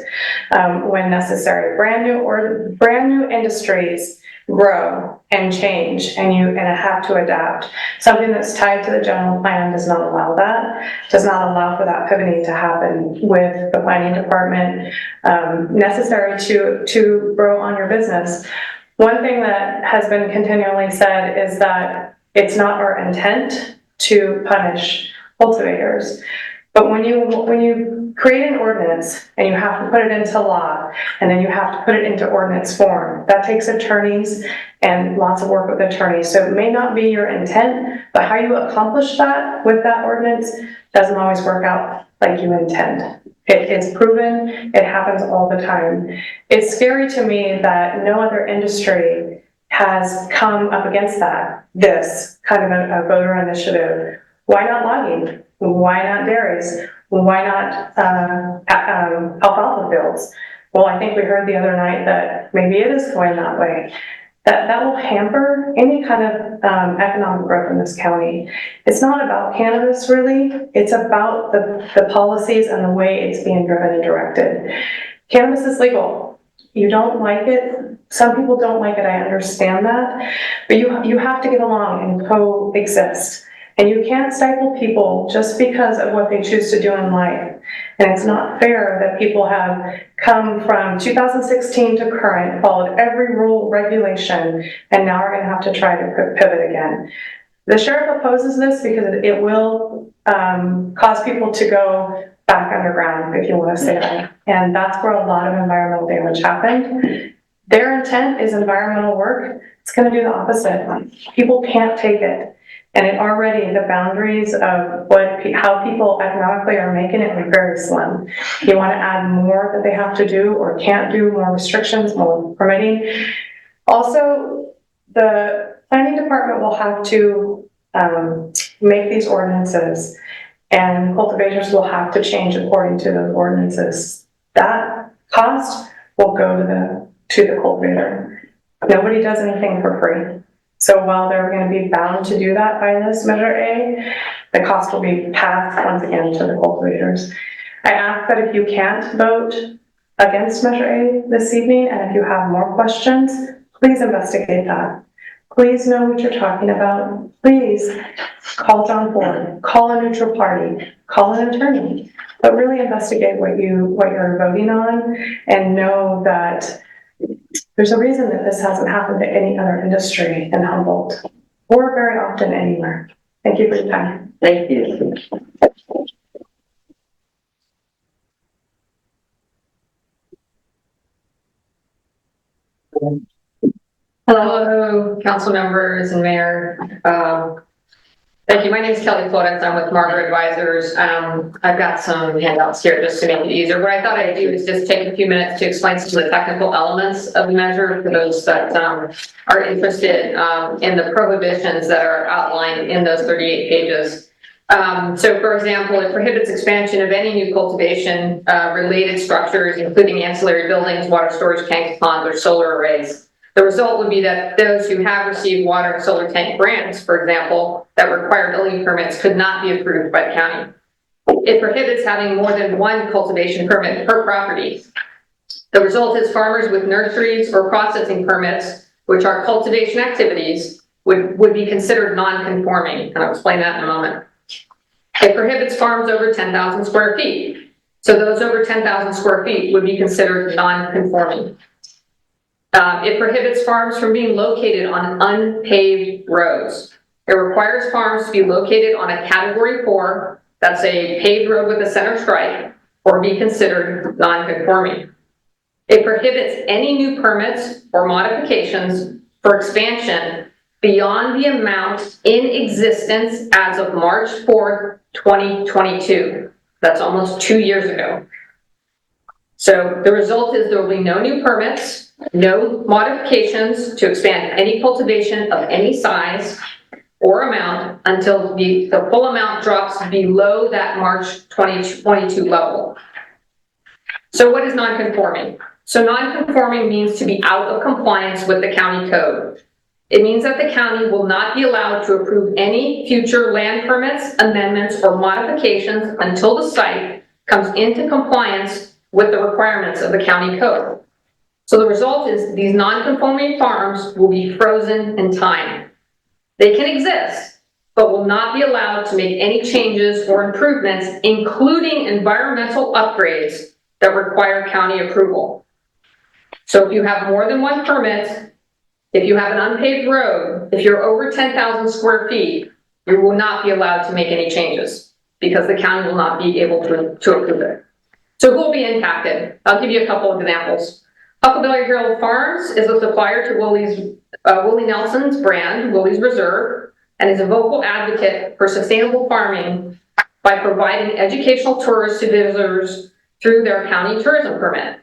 when necessary. Brand new industries grow and change, and you have to adapt. Something that's tied to the general plan does not allow that, does not allow for that pivoting to happen with the planning department necessary to grow on your business. One thing that has been continually said is that it's not our intent to punish cultivators. But when you create an ordinance and you have to put it into law, and then you have to put it into ordinance form, that takes attorneys and lots of work with attorneys. So it may not be your intent, but how you accomplish that with that ordinance doesn't always work out like you intend. It's proven, it happens all the time. It's scary to me that no other industry has come up against this kind of a voter initiative. Why not logging? Why not dairies? Why not alfalfa fields? Well, I think we heard the other night that maybe it is going that way. That will hamper any kind of economic growth in this county. It's not about cannabis, really. It's about the policies and the way it's being driven and directed. Cannabis is legal. you don't like it. Some people don't like it, I understand that, but you have to get along and coexist. And you can't stifle people just because of what they choose to do in life. And it's not fair that people have come from 2016 to current, followed every rule, regulation, and now are gonna have to try to pivot again. The sheriff opposes this because it will cause people to go back underground, if you want to say that. And that's where a lot of environmental damage happened. Their intent is environmental work. It's going to do the opposite. People can't take it. And it already, the boundaries of how people economically are making it are very slim. You want to add more that they have to do or can't do, more restrictions, more permitting. Also, the planning department will have to make these ordinances, and cultivators will have to change according to those ordinances. That cost will go to the cultivator. Nobody does anything for free. So while they're going to be bound to do that by this Measure A, the cost will be passed once again to the cultivators. I ask that if you can't vote against Measure A this evening, and if you have more questions, please investigate that. Please know what you're talking about. Please call John Ford, call a neutral party, call an attorney, but really investigate what you're voting on, and know that there's a reason that this hasn't happened to any other industry in Humboldt, or very often anywhere. Thank you for your time. Thank you. Hello, council members and mayor. Thank you. My name is Kelly Flores. I'm with Margaret Advisors. I've got some handouts here just to make it easier. What I thought I'd do is just take a few minutes to explain some of the technical elements of the measure for those that are interested in the prohibitions that are outlined in those 38 pages. So for example, it prohibits expansion of any new cultivation related structures, including ancillary buildings, water storage tanks, ponds, or solar arrays. The result would be that those who have received water and solar tank grants, for example, that require building permits could not be approved by the county. It prohibits having more than one cultivation permit per property. The result is farmers with nurseries or processing permits, which are cultivation activities, would be considered non-conforming, and I'll explain that in a moment. It prohibits farms over 10,000 square feet. So those over 10,000 square feet would be considered non-conforming. It prohibits farms from being located on unpaved roads. It requires farms to be located on a category 4, that's a paved road with a center stripe, or be considered non-conforming. It prohibits any new permits or modifications for expansion beyond the amount in existence as of March 4th, 2022. That's almost 2 years ago. So the result is there will be no new permits, no modifications to expand any cultivation of any size or amount until the full amount drops below that March 2022 level. So what is non-conforming? So non-conforming means to be out of compliance with the county code. It means that the county will not be allowed to approve any future land permits, amendments, or modifications until the site comes into compliance with the requirements of the county code. So the result is these non-conforming farms will be frozen in time. They can exist, but will not be allowed to make any changes or improvements, including environmental upgrades that require county approval. So if you have more than one permit, if you have an unpaved road, if you're over 10,000 square feet, you will not be allowed to make any changes because the county will not be able to approve it. So who will be impacted? I'll give you a couple of examples. Huckleberry Hill Farms is a supplier to Willie Nelson's brand, Willie's Reserve, and is a vocal advocate for sustainable farming by providing educational tours to visitors through their county tourism permit.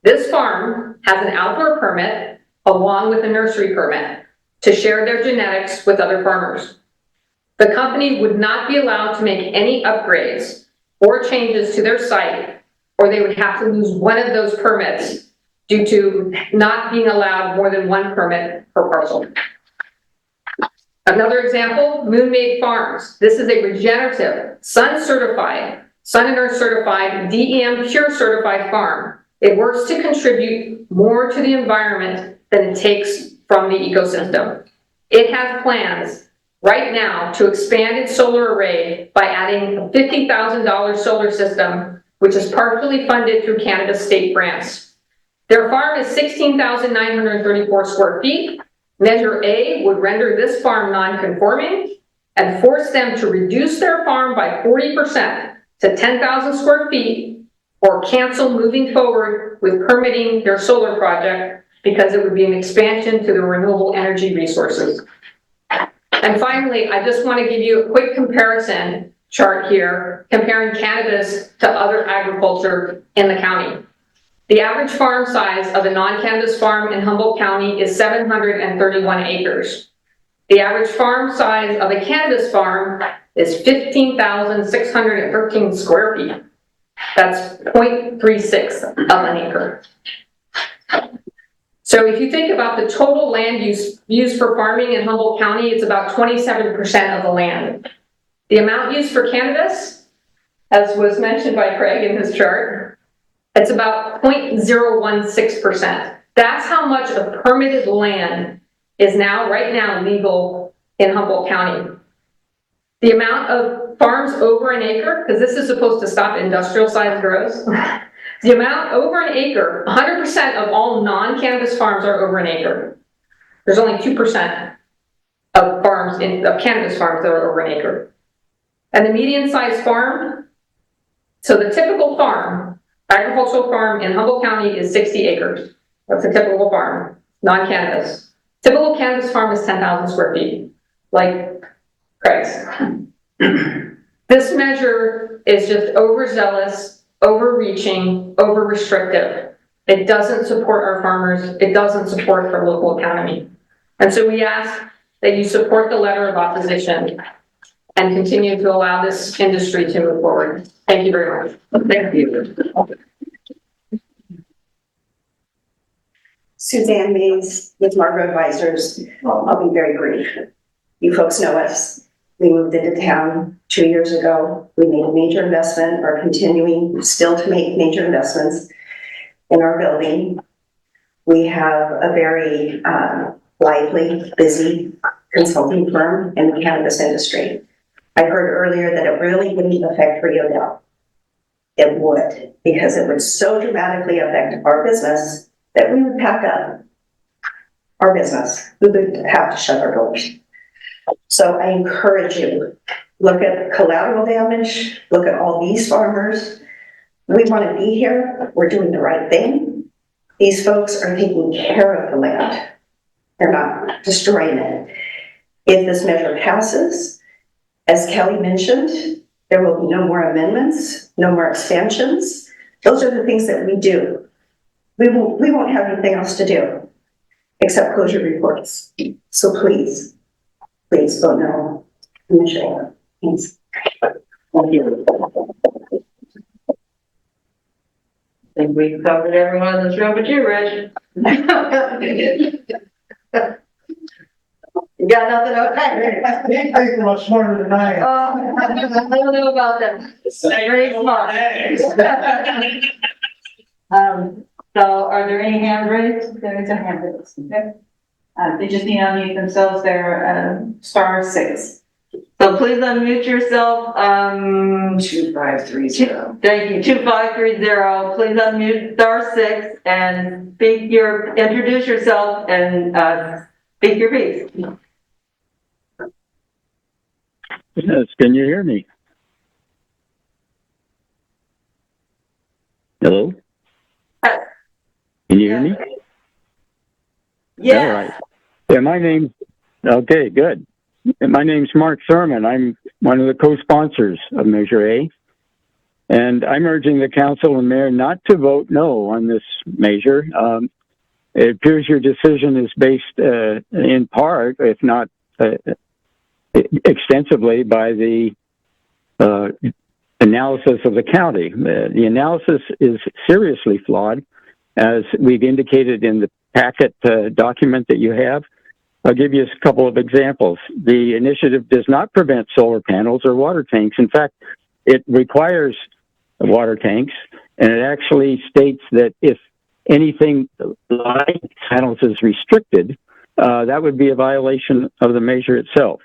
This farm has an outdoor permit along with a nursery permit to share their genetics with other farmers. The company would not be allowed to make any upgrades or changes to their site, or they would have to lose one of those permits due to not being allowed more than one permit per parcel. Another example, Moonmade Farms. This is a regenerative, sun and earth certified, DEM pure certified farm. It works to contribute more to the environment than it takes from the ecosystem. It has plans right now to expand its solar array by adding a $50,000 solar system, which is partially funded through Canada's state grants. Their farm is 16,934 square feet. Measure A would render this farm non-conforming and force them to reduce their farm by 40% to 10,000 square feet or cancel moving forward with permitting their solar project because it would be an expansion to the renewable energy resources. And finally, I just want to give you a quick comparison chart here, comparing cannabis to other agriculture in the county. The average farm size of a non-cannabis farm in Humboldt County is 731 acres. The average farm size of a cannabis farm is 15,613 square feet. That's 0.36 of an acre. So if you think about the total land use used for farming in Humboldt County, it's about 27% of the land. The amount used for cannabis, as was mentioned by Craig in his chart, it's about 0.016%. That's how much of permitted land is now, right now, legal in Humboldt County. The amount of farms over an acre, because this is supposed to stop industrial size growth, the amount over an acre, 100% of all non-cannabis farms are over an acre. There's only 2% of farms, of cannabis farms that are over an acre. And the median size farm, so the typical farm, agricultural farm in Humboldt County is 60 acres. That's a typical farm, non-cannabis. Typical cannabis farm is 10,000 square feet, like Craig's. This measure is just overzealous, overreaching, over-restrictive. It doesn't support our farmers. It doesn't support our local economy. And so we ask that you support the letter of opposition and continue to allow this industry to move forward. Thank you very much. Thank you. Suzanne Mays with Margaret Advisors. I'll be very brief. You folks know us. We moved into town 2 years ago. We made a major investment, are continuing still to make major investments in our building. We have a very lively, busy consulting firm in the cannabis industry. I heard earlier that it really wouldn't affect Rio Dell. It would, because it would so dramatically affect our business that we would pack up our business. We would have to shut our doors. So I encourage you, look at collateral damage, look at all these farmers. We want to be here. We're doing the right thing. These folks are taking care of the land. They're not destroying it. If this measure passes, as Kelly mentioned, there will be no more amendments, no more expansions. Those are the things that we do. We won't have anything else to do except closure reports. So please vote no. Michelle, thanks. Thank you. I think we've covered everyone in this room but you, Rich. You got nothing okay? I think you're much smarter than I am. I don't know about that. Very smart. So are there any hand raised? There is a hand raised. Okay. They just need to unmute themselves. They're *6. So please unmute yourself. 2530. Thank you. 2530. Please unmute *6 and introduce yourself and speak your piece. Yes, can you hear me? Hello? Can you hear me? Yeah. All right. Yeah, okay, good. My name's Mark Thurman. I'm one of the co-sponsors of Measure A. And I'm urging the council and mayor not to vote no on this measure. It appears your decision is based in part, if not extensively, by the analysis of the county. The analysis is seriously flawed, as we've indicated in the packet document that you have. I'll give you a couple of examples. The initiative does not prevent solar panels or water tanks. In fact, it requires water tanks. And it actually states that if anything like panels is restricted, that would be a violation of the measure itself.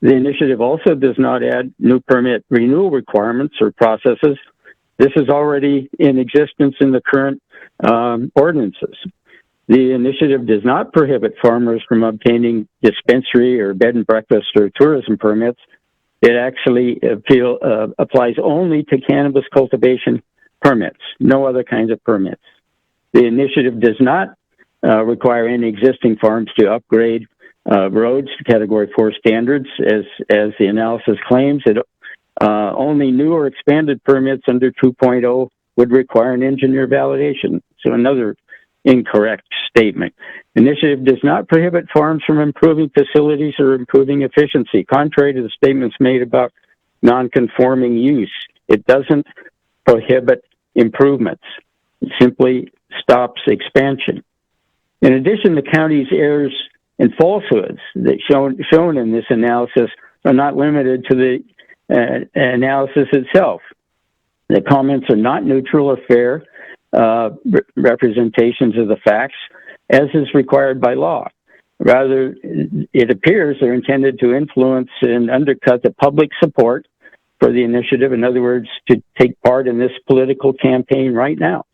The initiative also does not add new permit renewal requirements or processes. This is already in existence in the current ordinances. The initiative does not prohibit farmers from obtaining dispensary or bed and breakfast or tourism permits. It actually applies only to cannabis cultivation permits, no other kinds of permits. The initiative does not require any existing farms to upgrade roads to Category 4 standards, as the analysis claims. It only new or expanded permits under 2.0 would require an engineer validation. So another incorrect statement. Initiative does not prohibit farms from improving facilities or improving efficiency, contrary to the statements made about non-conforming use. It doesn't prohibit improvements. It simply stops expansion. In addition, the county's errors and falsehoods that shown in this analysis are not limited to the analysis itself. The comments are not neutral or fair representations of the facts, as is required by law. Rather, it appears they're intended to influence and undercut the public support for the initiative. In other words, to take part in this political campaign right now.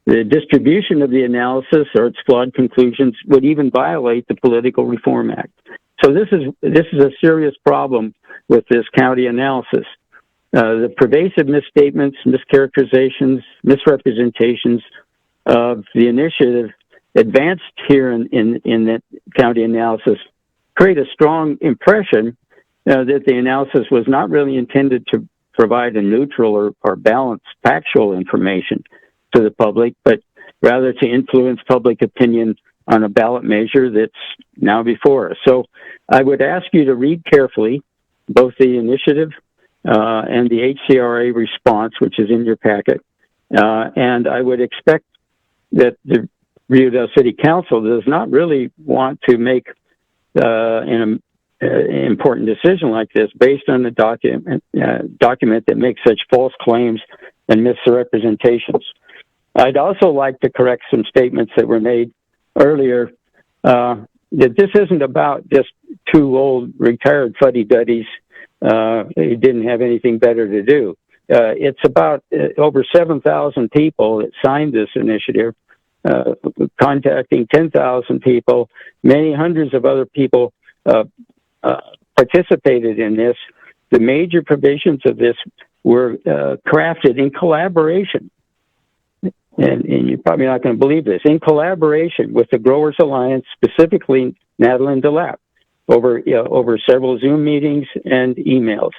The distribution of the analysis or its flawed conclusions would even violate the Political Reform Act. So this is a serious problem with this county analysis. The pervasive misstatements, mischaracterizations, misrepresentations of the initiative advanced here in that county analysis create a strong impression that the analysis was not really intended to provide a neutral or balanced factual information to the public, but rather to influence public opinion on a ballot measure that's now before us. So I would ask you to read carefully both the initiative and the HCRA response, which is in your packet. And I would expect that the Rio Dell City Council does not really want to make an important decision like this based on a document that makes such false claims and misrepresentations. I'd also like to correct some statements that were made earlier, that this isn't about just two old retired fuddy-duddies who didn't have anything better to do. It's about over 7,000 people that signed this initiative, contacting 10,000 people. Many hundreds of other people participated in this. The major provisions of this were crafted in collaboration. And you're probably not going to believe this, in collaboration with the Growers Alliance, specifically Madeline DeLapp, over several Zoom meetings and emails.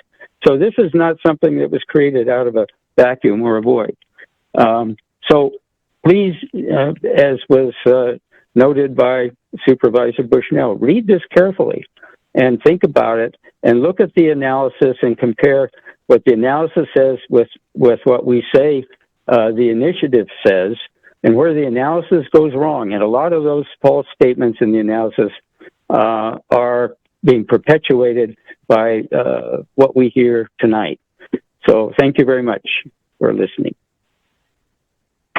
So this is not something that was created out of a vacuum or a void. So please, as was noted by Supervisor Bushnell, read this carefully and think about it and look at the analysis and compare what the analysis says with what we say the initiative says, and where the analysis goes wrong. And a lot of those false statements in the analysis are being perpetuated by what we hear tonight. So thank you very much for listening.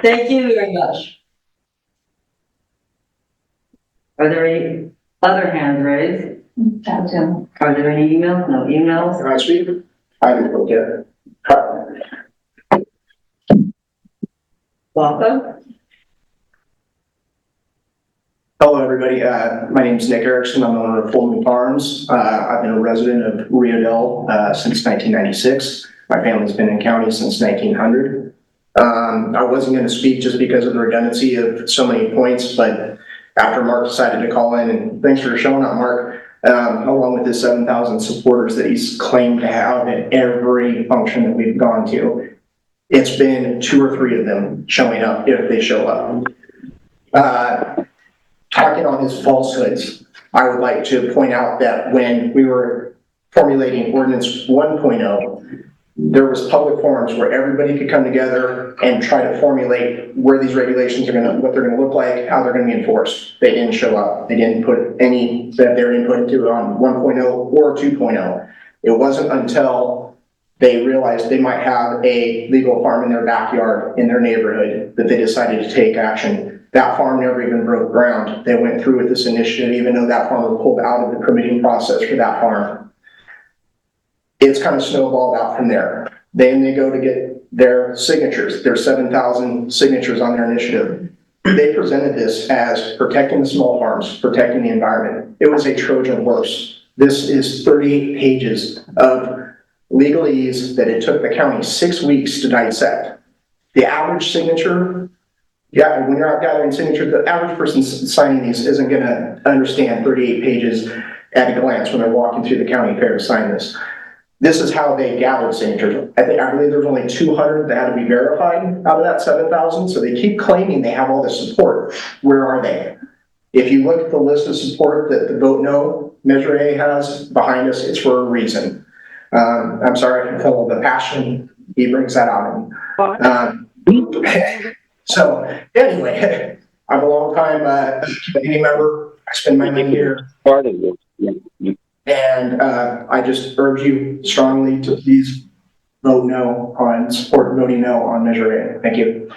Thank you very much. Are there any other hands raised? Are there any emails? No emails? Can I speak? I can look at it. Welcome. Hello, everybody. My name is Nick Erickson. I'm owner of Pullman Farms. I've been a resident of Rio Dell since 1996. My family's been in county since 1900. I wasn't going to speak just because of the redundancy of so many points, but after Mark decided to call in, and thanks for showing up, Mark, along with the 7,000 supporters that he's claimed to have at every function that we've gone to. It's been 2 or 3 of them showing up, if they show up. Talking on his falsehoods, I would like to point out that when we were formulating ordinance 1.0, there was public forums where everybody could come together and try to formulate where these regulations are what they're gonna look like, how they're gonna be enforced. They didn't show up. They didn't put any that their input into on 1.0 or 2.0. It wasn't until They realized they might have a legal farm in their backyard, in their neighborhood, that they decided to take action. That farm never even broke ground. They went through with this initiative, even though that farm was pulled out of the permitting process for that farm. It's kind of snowballed out from there. Then they go to get their signatures, their 7,000 signatures on their initiative. They presented this as protecting the small farms, protecting the environment. It was a Trojan horse. This is 38 pages of legalese that it took the county 6 weeks to dissect. The average signature, yeah, when you're out gathering signatures, the average person signing these isn't gonna understand 38 pages at a glance when they're walking through the county fair to sign this. This is how they gathered signatures. I believe there's only 200 that had to be verified out of that 7,000, so they keep claiming they have all this support. Where are they? If you look at the list of support that the Vote No Measure A has behind us, it's for a reason. I'm sorry, I can feel the passion he brings that out in me. So anyway, I'm a long time committee member. I spend my money here. Part of this. And I just urge you strongly to please vote no on, support voting no on Measure A. Thank you.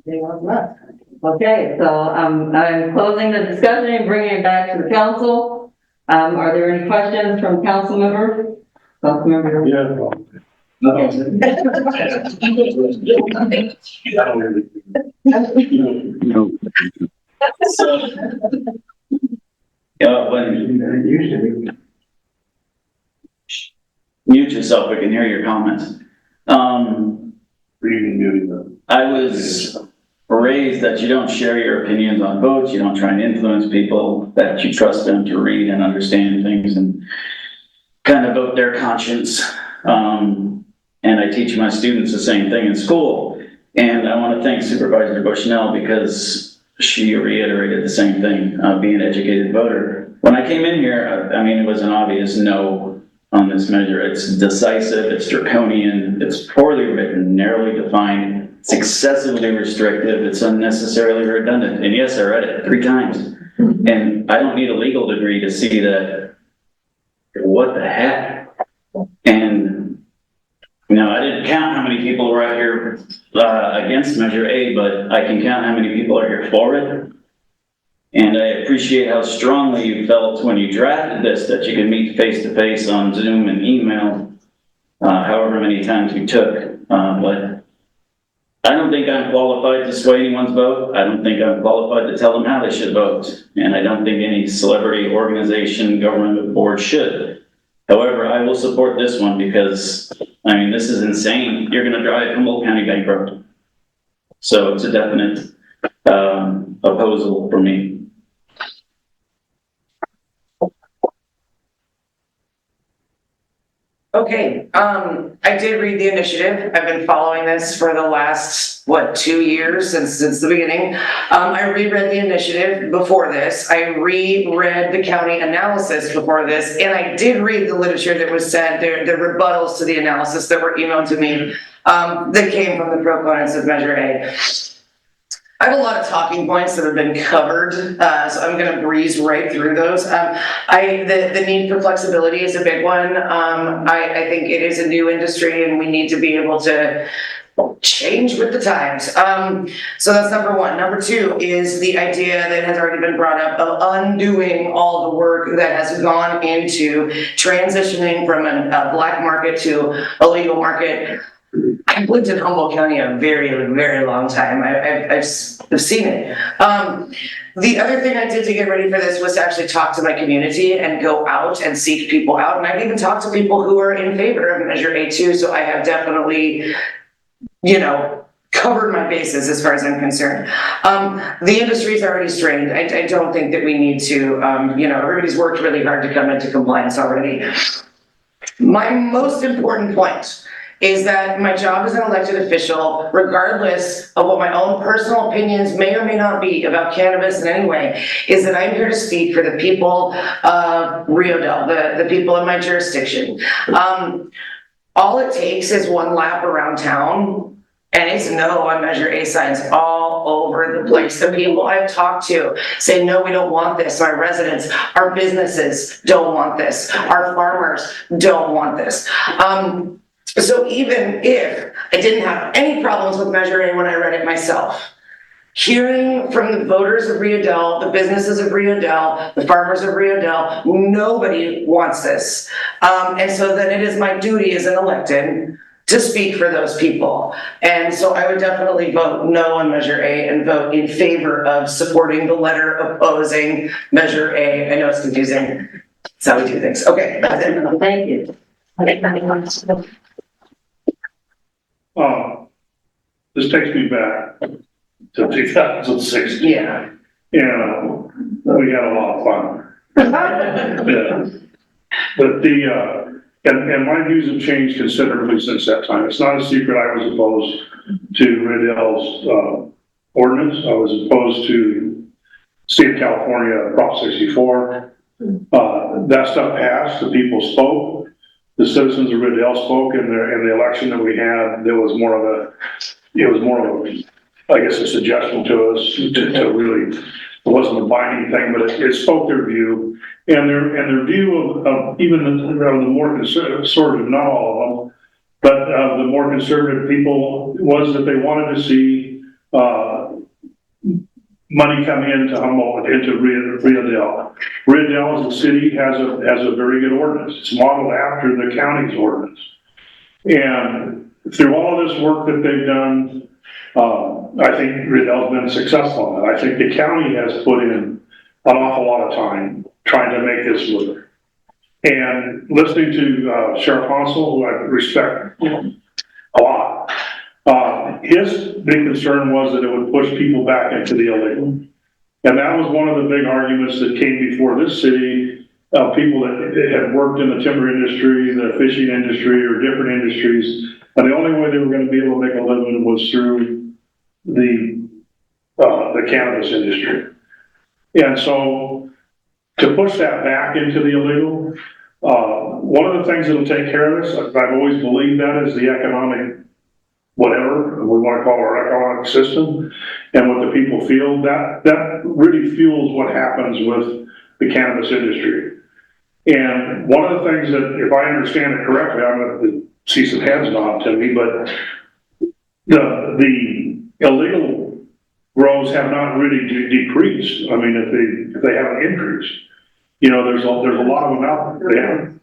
Anyone left? Okay, so I'm closing the discussion and bringing it back to the council. Are there any questions from council members? Council members? Yeah. No. Mute yourself, we can hear your comments. I was raised that you don't share your opinions on votes, you don't try and influence people, that you trust them to read and understand things and kind of vote their conscience. And I teach my students the same thing in school. And I want to thank Supervisor Bushnell because she reiterated the same thing, being an educated voter. When I came in here, I mean, it was an obvious no on this measure. It's decisive, it's draconian, it's poorly written, narrowly defined, it's excessively restrictive, it's unnecessarily redundant. And yes, I read it 3 times. And I don't need a legal degree to see that, what the heck? And you know, I didn't count how many people were out here against Measure A, but I can count how many people are here for it. And I appreciate how strongly you felt when you drafted this that you could meet face-to-face on Zoom and email, however many times you took. But I don't think I'm qualified to sway anyone's vote. I don't think I'm qualified to tell them how they should vote. And I don't think any celebrity, organization, government board should. However, I will support this one because, I mean, this is insane. You're gonna drive Humboldt County bankrupt. So it's a definite opposal for me. Okay, I did read the initiative. I've been following this for the last, 2 years since the beginning. I reread the initiative before this. I reread the county analysis before this, and I did read the literature that was sent, the rebuttals to the analysis that were emailed to me, that came from the proponents of Measure A. I have a lot of talking points that have been covered, so I'm going to breeze right through those. The need for flexibility is a big one. I think it is a new industry and we need to be able to change with the times. So that's number one. Number two is the idea that has already been brought up of undoing all the work that has gone into transitioning from a black market to a legal market. I've lived in Humboldt County a very, very long time. I've seen it. The other thing I did to get ready for this was to actually talk to my community and go out and seek people out. And I've even talked to people who are in favor of Measure A too. So I have definitely, covered my bases as far as I'm concerned. The industry's already strained. I don't think that we need to, everybody's worked really hard to come into compliance already. My most important point is that my job as an elected official, regardless of what my own personal opinions may or may not be about cannabis in any way, is that I'm here to speak for the people of Rio Dell, the people in my jurisdiction. All it takes is one lap around town And it's no on Measure A signs all over the place. The people I've talked to say, no, we don't want this. My residents, our businesses don't want this. Our farmers don't want this. So even if I didn't have any problems with Measure A when I read it myself, hearing from the voters of Rio Dell, the businesses of Rio Dell, the farmers of Rio Dell, nobody wants this. And so then it is my duty as an elected to speak for those people. And so I would definitely vote no on Measure A and vote in favor of supporting the letter opposing Measure A. I know it's confusing. That's how we do things. Okay, that's it. Thank you. This takes me back to 2016. Yeah. And we had a lot of fun. Yeah. But and my views have changed considerably since that time. It's not a secret I was opposed to Rio Dell's ordinance. I was opposed to State of California Prop 64. That stuff passed, the people spoke, the citizens of Rio Dell spoke in the election that we had. There was more of a, I guess, a suggestion to us to really, it wasn't a binding thing, but it spoke their view. And their view of even the more conservative, not all of them, but the more conservative people was that they wanted to see money come into Humboldt, into Rio Dell. Rio Dell as a city has a very good ordinance. It's modeled after the county's ordinance. And through all of this work that they've done, I think Rio Dell's been successful in it. I think the county has put in an awful lot of time trying to make this work. And listening to Sheriff Hansel, who I respect a lot, his big concern was that it would push people back into the illegal. And that was one of the big arguments that came before this city, people that had worked in the timber industry, the fishing industry, or different industries. And the only way they were going to be able to make a living was through the cannabis industry. And so to push that back into the illegal, one of the things that'll take care of this, I've always believed that, is the economic, whatever we want to call our economic system, and what the people feel. That really fuels what happens with the cannabis industry. And one of the things that, if I understand it correctly, I'm going to see some heads nod to me, but the illegal grows have not really decreased. I mean, if they haven't increased, you know, there's a lot of them out there.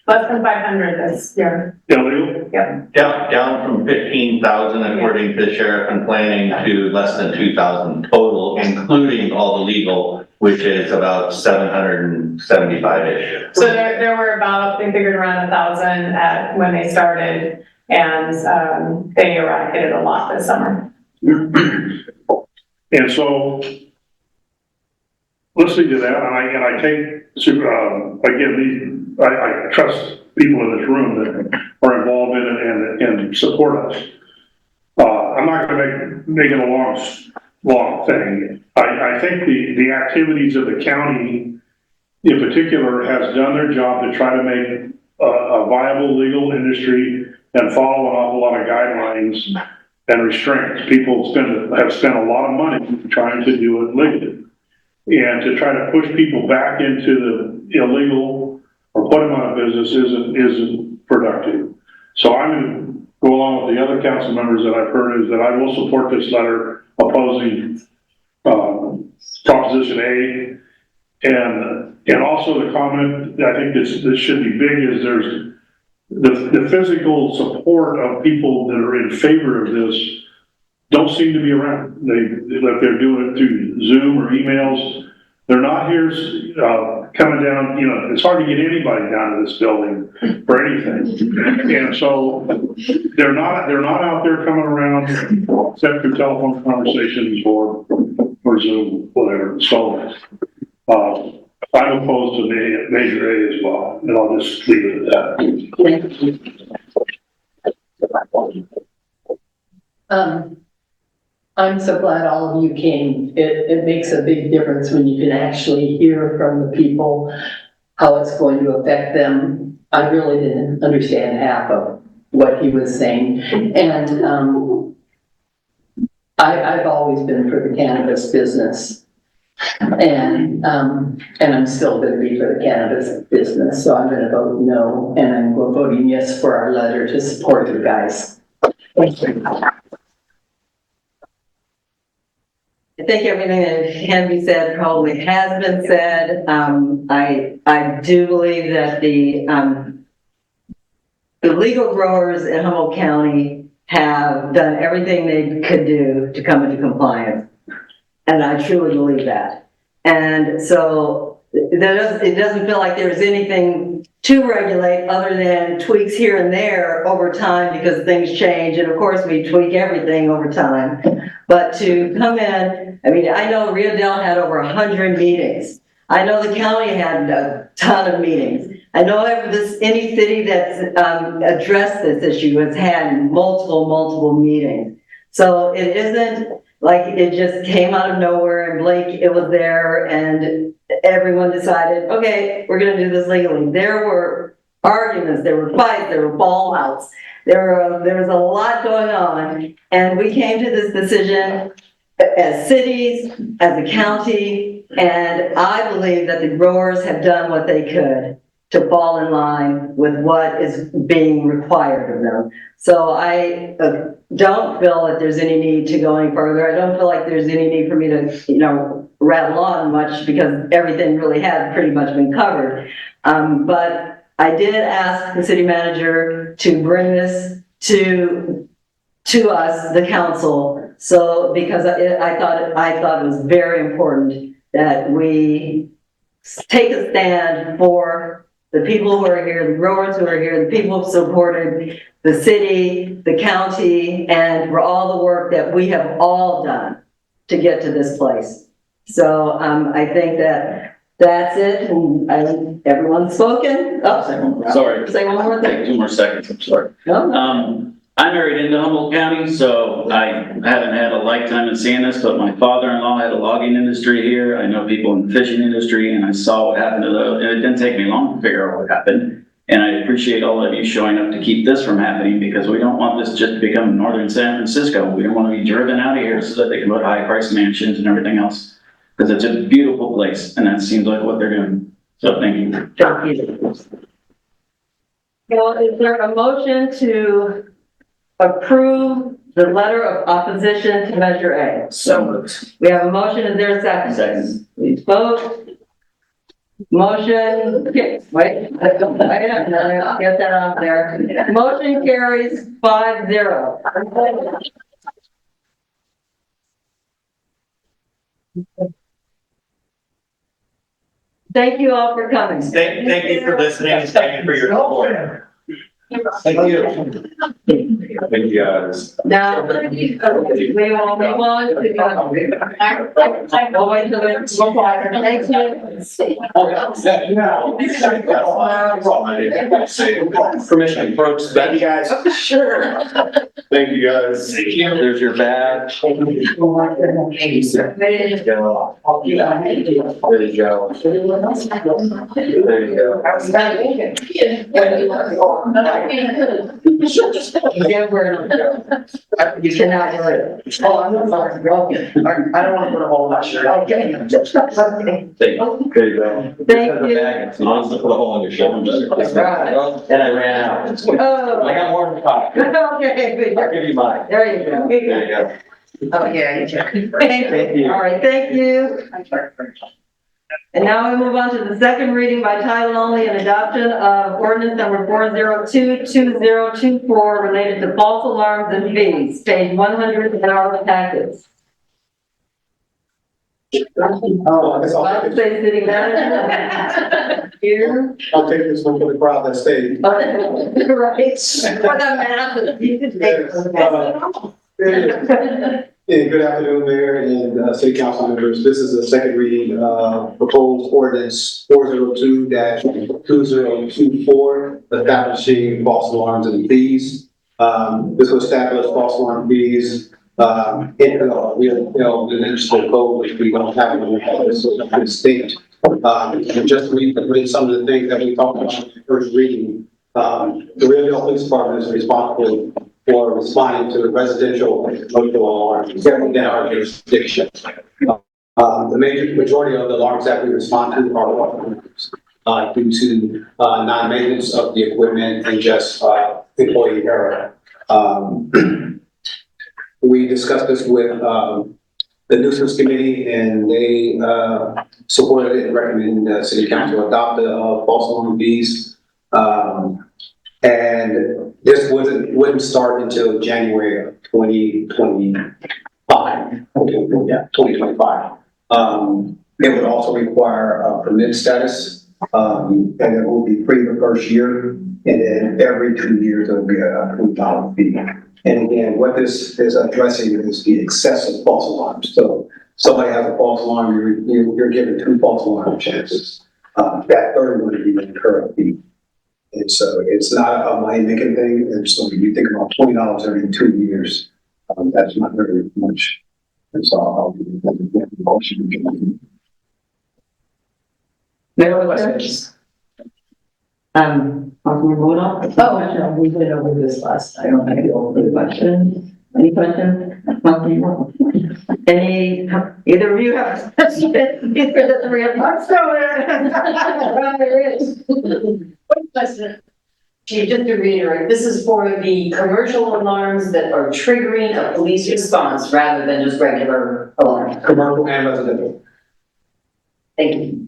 Less than 500 this year. Illegal? Yep. Down from 15,000 according to Sheriff and Planning to less than 2,000 total, including all the legal, which is about 775-ish. So there were about, they figured around 1,000 when they started, and they eradicated a lot this summer. And so, listening to that, and I take, again, I trust people in this room that are involved in it and support us. I'm not gonna make it a long thing. I think the activities of the county in particular has done their job to try to make a viable legal industry and follow an awful lot of guidelines and restraints. People have spent a lot of money trying to do it legally. And to try to push people back into the illegal or put them out of business isn't productive. So I'm going to go along with the other council members that I've heard, is that I will support this letter opposing Proposition A. And also the comment that I think this should be big is there's the physical support of people that are in favor of this don't seem to be around. If they're doing it through Zoom or emails, they're not here coming down. You know, it's hard to get anybody down to this building for anything. And so they're not out there coming around except through telephone conversations or Zoom, whatever. So I'm opposed to Measure A as well, and I'll just leave it at that. I'm so glad all of you came. It makes a big difference when you can actually hear from the people how it's going to affect them. I really didn't understand half of what he was saying. And I've always been for the cannabis business. And I'm still gonna be for the cannabis business, so I'm gonna vote no, and I'm voting yes for our letter to support you guys. Thank you. I think everything that can be said probably has been said. I do believe that the legal growers in Humboldt County have done everything they could do to come into compliance. And I truly believe that. And so it doesn't feel like there's anything to regulate other than tweaks here and there over time because things change. And of course we tweak everything over time. But to come in, I mean, I know Rio Dell had over 100 meetings. I know the county had a ton of meetings. I know any city that's addressed this issue has had multiple meetings. So it isn't like it just came out of nowhere and blink, it was there and everyone decided, okay, we're gonna do this legally. There were arguments, there were fights, there were ball outs. There was a lot going on, and we came to this decision as cities, as a county, and I believe that the growers have done what they could to fall in line with what is being required of them. So I don't feel that there's any need to go any further. I don't feel like there's any need for me to, rattle on much because everything really has pretty much been covered. But I did ask the city manager to bring this to us, the council, so because I thought it was very important that we take a stand for the people who are here, the growers who are here, the people who supported the city, the county, and for all the work that we have all done to get to this place. So I think that's it, and everyone's spoken. Oh, Sorry. Say one more thing. Take 2 more seconds, I'm sorry. No. I married into Humboldt County, so I haven't had a lifetime in seeing this, but my father-in-law had a logging industry here. I know people in the fishing industry, and I saw what happened to those, and it didn't take me long to figure out what happened. And I appreciate all of you showing up to keep this from happening, because we don't want this just to become northern San Francisco. We don't want to be driven out of here so that they can put high-priced mansions and everything else, because it's a beautiful place, and that seems like what they're doing. So thank you. Thank you. Well, is there a motion to approve the letter of opposition to Measure A? So moved. We have a motion, is there a second? Second. Please vote. Motion, okay, wait, get that on there. Motion carries 5-0. Thank you all for coming. Thank you for listening, thank you for your support. Thank you. Thank you, guys. Now, we will move on to we'll wait till Permission to approach that. Thank you guys. Sure. Thank you, guys. There's your badge. There you go. There you go. You cannot do it. Oh, I'm sorry. I don't want to put a hole in my shirt. Okay. There you go. Thank you. So you just put a hole in your shoulder. That's right. And I ran out. Oh. I got more than 5. Okay. I'll give you mine. There you go. There you go. Oh, yeah, you check. Thank you. All right, thank you. And now we move on to the second reading by title only and adoption of ordinance number 402-2024 related to false alarms and fees, page 100 in our packets. Oh, I guess I'll say city manager. Here. I'll take this one for the crowd that stayed. Right. For the math, you can take. Yeah, good afternoon, Mayor and City Council members. This is the second reading of proposed ordinance 402-2024, establishing false alarms and fees. This will establish false alarm fees in the municipal code, which we don't have in the state. And just to read some of the things that we talked about in the first reading, the Rio Dell Police Department is responsible for responding to residential commercial alarms within our jurisdiction. The majority of the alarms that we respond to are alarms due to non-maintenance of the equipment and just employee error. We discussed this with the nuisance committee, and they supported it and recommended the city council adopt the false alarm fees. And this wouldn't start until January of 2025. Yeah, 2025. It would also require a permit status, and it will be free the first year, and then every 2 years there will be a $20 fee. And again, what this is addressing is the excessive false alarms. So somebody has a false alarm, you're given 2 false alarm chances. That third one would be the current fee. And so it's not a money making thing. And so when you think about $20 every 2 years, that's not very much. And so I'll be the motion. There are questions. Councilman Bruno? Oh, no, we went over this last time. I don't have any questions. Any questions? Any, either of you have questions? Either the three of us. One question. Just to reiterate, this is for the commercial alarms that are triggering a police response rather than just regular alarms. Commercial and residential. Thank you.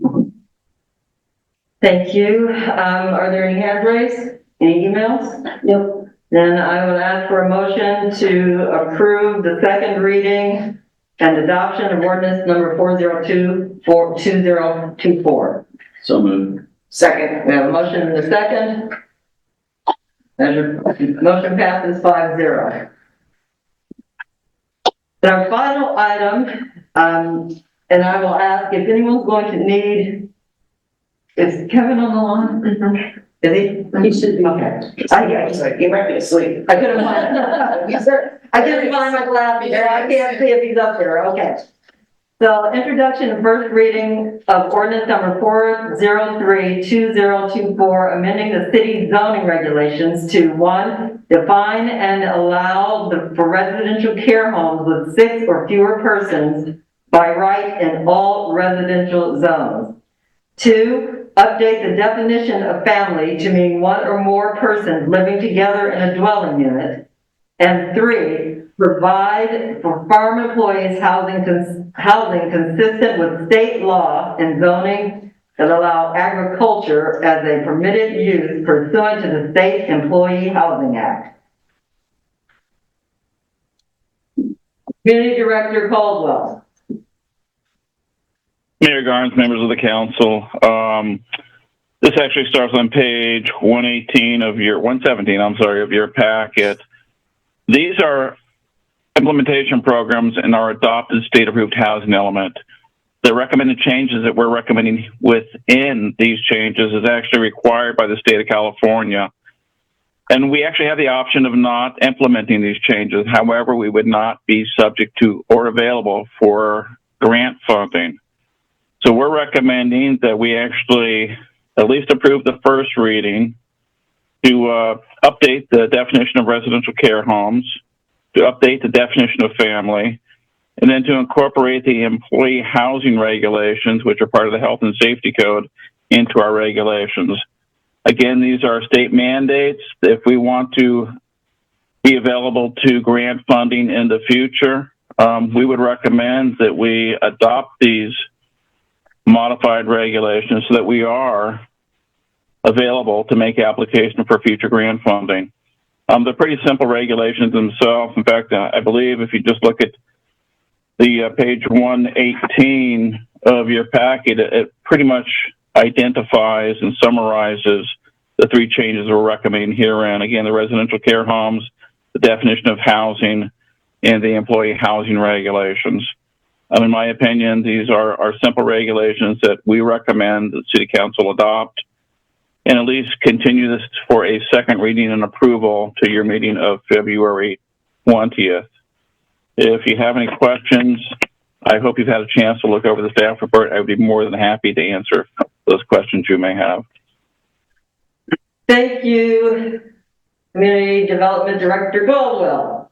Thank you. Are there any hands raised? Any emails? Nope. Then I will ask for a motion to approve the second reading and adoption of ordinance number 402-2024. So moved. Second. We have a motion and a second. Motion passes 5-0. And our final item, and I will ask if anyone's going to need, is Kevin on the line? Is he? He should be. Okay. He might be asleep. I couldn't find, I couldn't find my glasses there. I can't see if he's up there. Okay. So introduction and first reading of ordinance number 403-2024, amending the city zoning regulations to 1, define and allow for residential care homes with 6 or fewer persons by right in all residential zones. 2, update the definition of family to mean 1 or more persons living together in a dwelling unit. And 3, provide for farm employees housing consistent with state law and zoning that allow agriculture as a permitted use pursuant to the State Employee Housing Act. Community Director Caldwell. Mayor Garnes, members of the council, this actually starts on page 117 of your packet. These are implementation programs in our adopted state-approved housing element. The recommended changes that we're recommending within these changes is actually required by the state of California. And we actually have the option of not implementing these changes. However, we would not be subject to or available for grant funding. So we're recommending that we actually at least approve the first reading to update the definition of residential care homes, to update the definition of family, and then to incorporate the employee housing regulations, which are part of the health and safety code, into our regulations. Again, these are state mandates. If we want to be available to grant funding in the future, we would recommend that we adopt these modified regulations so that we are available to make application for future grant funding. They're pretty simple regulations themselves. In fact, I believe if you just look at the page 118 of your packet, it pretty much identifies and summarizes the 3 changes we're recommending herein. Again, the residential care homes, the definition of housing, and the employee housing regulations. In my opinion, these are simple regulations that we recommend the City Council adopt and at least continue this for a second reading and approval to your meeting of February 20th. If you have any questions, I hope you've had a chance to look over the staff report. I would be more than happy to answer those questions you may have. Thank you. Community Development Director Goldwell.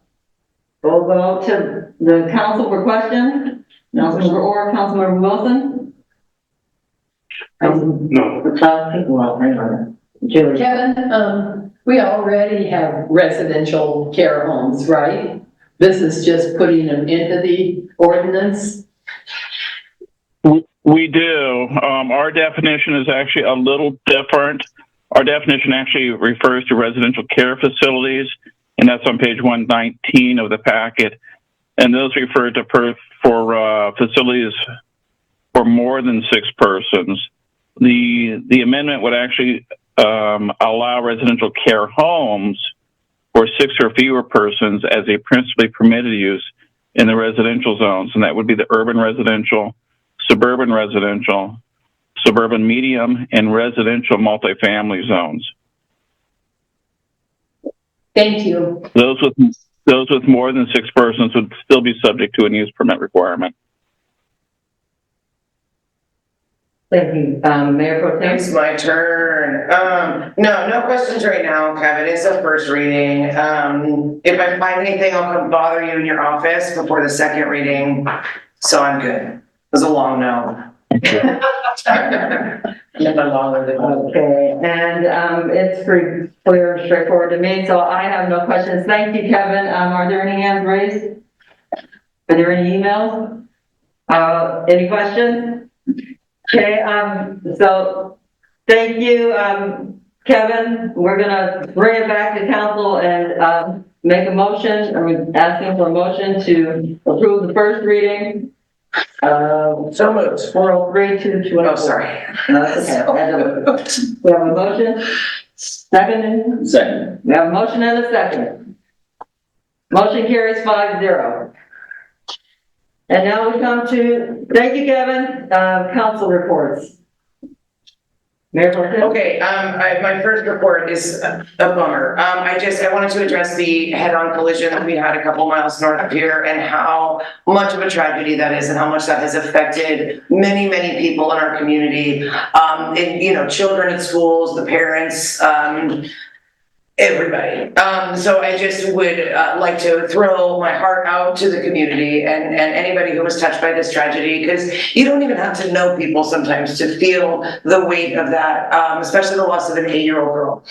We'll go to the council for questions. Councilmember Orr, Councilmember Wilson. No. Well, hang on. Julie. Kevin, we already have residential care homes, right? This is just putting them into the ordinance? We do. Our definition is actually a little different. Our definition actually refers to residential care facilities, and that's on page 119 of the packet. And those refer to for facilities for more than 6 persons. The amendment would actually allow residential care homes for 6 or fewer persons as a principally permitted use in the residential zones, and that would be the urban residential, suburban residential, suburban medium, and residential multifamily zones. Thank you. Those with more than 6 persons would still be subject to a use permit requirement. Thank you, Mayor Pro Tem. It's my turn. No questions right now, Kevin. It's the first reading. If I find anything, I'll come bother you in your office before the second reading. So I'm good. It was a long no. Okay, and it's pretty clear and straightforward to me, so I have no questions. Thank you, Kevin. Are there any hands raised? Are there any emails? Any questions? Okay, so thank you, Kevin. We're gonna bring it back to council and make a motion, or asking for a motion to approve the first reading. So moved. 403-224. Oh, sorry. Okay. We have a motion, second? Second. We have a motion and a second. Motion carries 5-0. And now we come to, thank you, Kevin, council reports. Mayor Pro Tem. Okay, my first report is a bummer. I wanted to address the head-on collision that we had a couple miles north of here and how much of a tragedy that is and how much that has affected many, many people in our community. Children at schools, the parents, everybody. So I just would like to throw my heart out to the community and anybody who was touched by this tragedy, because you don't even have to know people sometimes to feel the weight of that, especially the loss of an 8-year-old girl.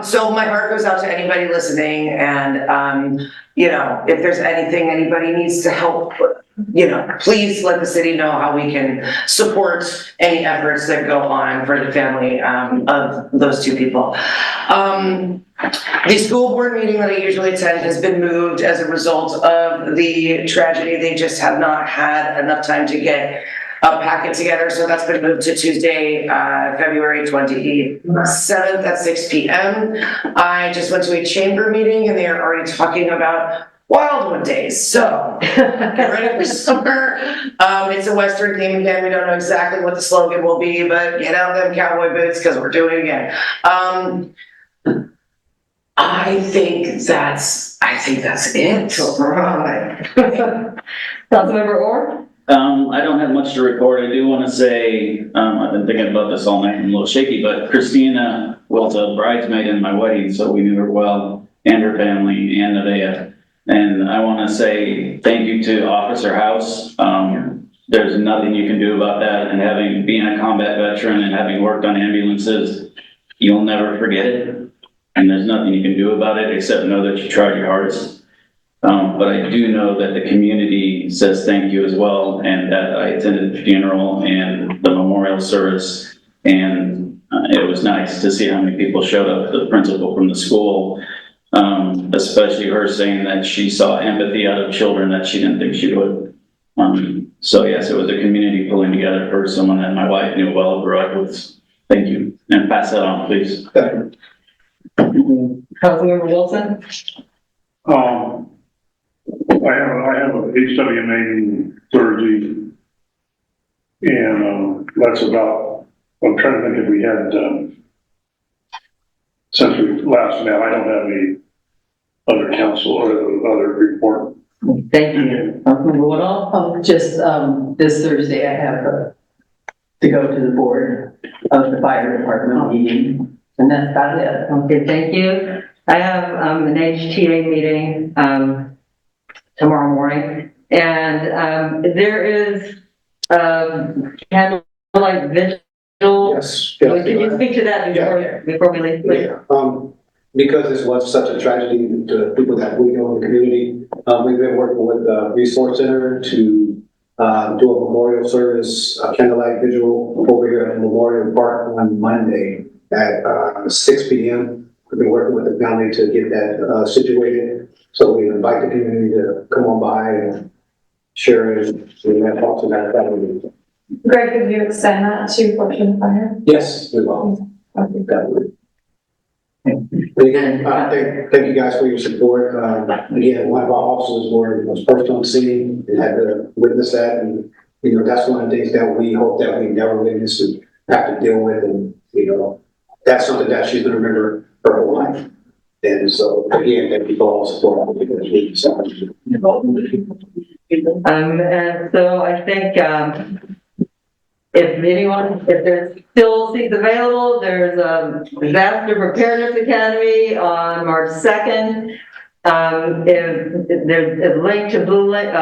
So my heart goes out to anybody listening, and if there's anything anybody needs to help, please let the city know how we can support any efforts that go on for the family of those 2 people. The school board meeting that I usually attend has been moved as a result of the tragedy. They just have not had enough time to get a packet together, so that's been moved to Tuesday, February 27th at 6 p.m. I just went to a chamber meeting and they are already talking about Wildwood Days, so get ready for summer. It's a Western theme again. We don't know exactly what the slogan will be, but get out them cowboy boots because we're doing it again. I think that's it. Right. Councilmember Orr? I don't have much to report. I do want to say, I've been thinking about this all night. I'm a little shaky, but Christina was a bridesmaid in my wedding, so we knew her well, and her family, and Nevaeh. And I want to say thank you to Officer House. There's nothing you can do about that, and being a combat veteran and having worked on ambulances, you'll never forget it. And there's nothing you can do about it except know that you tried your hardest. But I do know that the community says thank you as well, and that I attended the funeral and the memorial service, and it was nice to see how many people showed up. The principal from the school, especially her saying that she saw empathy out of children that she didn't think she would. So yes, it was a community pulling together for someone that my wife knew well, grew up with. Thank you, and pass that on, please. Councilmember Wilson? I have a HWMA meeting Thursday, and that's about, I'm trying to think if we had, since we last met, I don't have any other council or other report. Thank you. Councilmember Woodall? Just, this Thursday I have to go to the board of the fire department meeting. And that's about it. Okay, thank you. I have, an HTA meeting, tomorrow morning, and, there is, candlelight vigil. Yes. Can you speak to that before we leave, please? Yeah, because this was such a tragedy to the people that we know in the community, we've been working with the Resource Center to do a memorial service, a candlelight vigil over here at Memorial Park on Monday at 6 p.m. We've been working with the family to get that situated. So we invite the community to come on by and share it and have talks about that. Greg, could you extend that to Fortune Fire? Yes, we will. Again, thank you guys for your support. Again, one of our officers was first on scene and had to witness that. And, you know, that's one of the things that we hope that we never witness and have to deal with. And, you know, that's something that she's going to remember her whole life. And so, again, thank you for all the support. And so I think, if there's still seats available, there's a Disaster Preparedness Academy on March 2nd. If there's a link to Blue Lake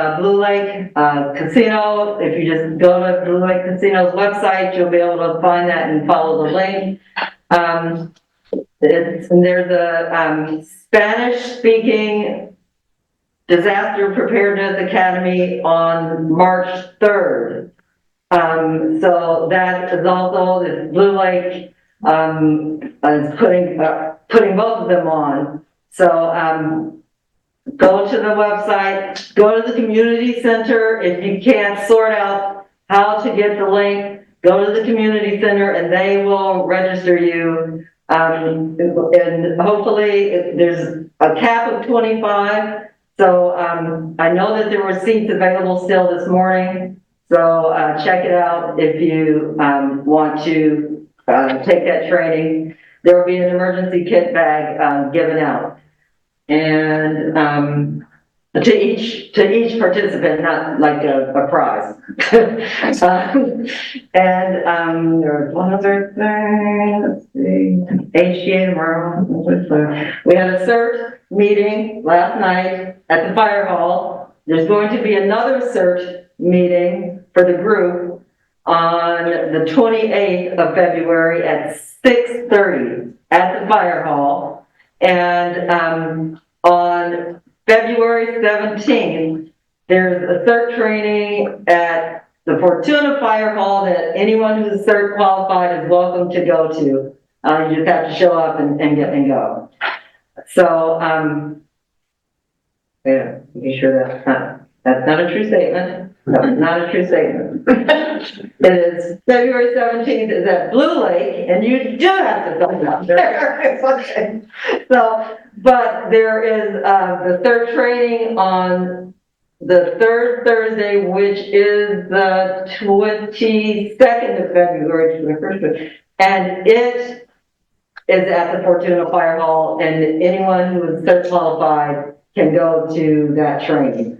Casino, if you just go to Blue Lake Casino's website, you'll be able to find that and follow the link. There's a Spanish-speaking Disaster Preparedness Academy on March 3rd. So that is also, the Blue Lake, is putting both of them on. So, go to the website, go to the community center. If you can't sort out how to get the link, go to the community center and they will register you. And hopefully there's a cap of 25. So, I know that there were seats available still this morning. So check it out if you want to take that training. There will be an emergency kit bag given out. And to each participant, not like a prize. And there was one other thing, let's see, HGA tomorrow. We had a CERT meeting last night at the fire hall. There's going to be another CERT meeting for the group on the 28th of February at 6:30 at the fire hall. And on February 17th, there's a CERT training at the Fortuna Fire Hall that anyone who's CERT qualified is welcome to go to. You just have to show up and go. So, yeah, be sure that's not a true statement. No, not a true statement. It is February 17th is at Blue Lake, and you do have to come out there. Okay. So, but there is the third training on the third Thursday, which is the 22nd of February, and it is at the Fortuna Fire Hall, and anyone who is CERT qualified can go to that training.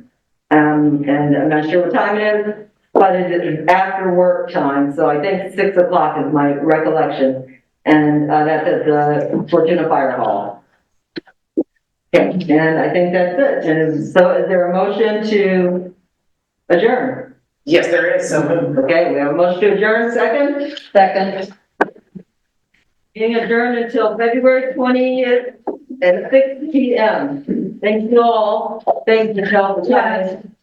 And I'm not sure what time it is, but it is after work time, so I think 6 o'clock is my recollection. And that's at the Fortuna Fire Hall. Okay, and I think that's it. And so is there a motion to adjourn? Yes, there is. So okay, we have a motion to adjourn, second? Second. Being adjourned until February 20th at 6 p.m. Thank you all. Thank you, Michelle, for time.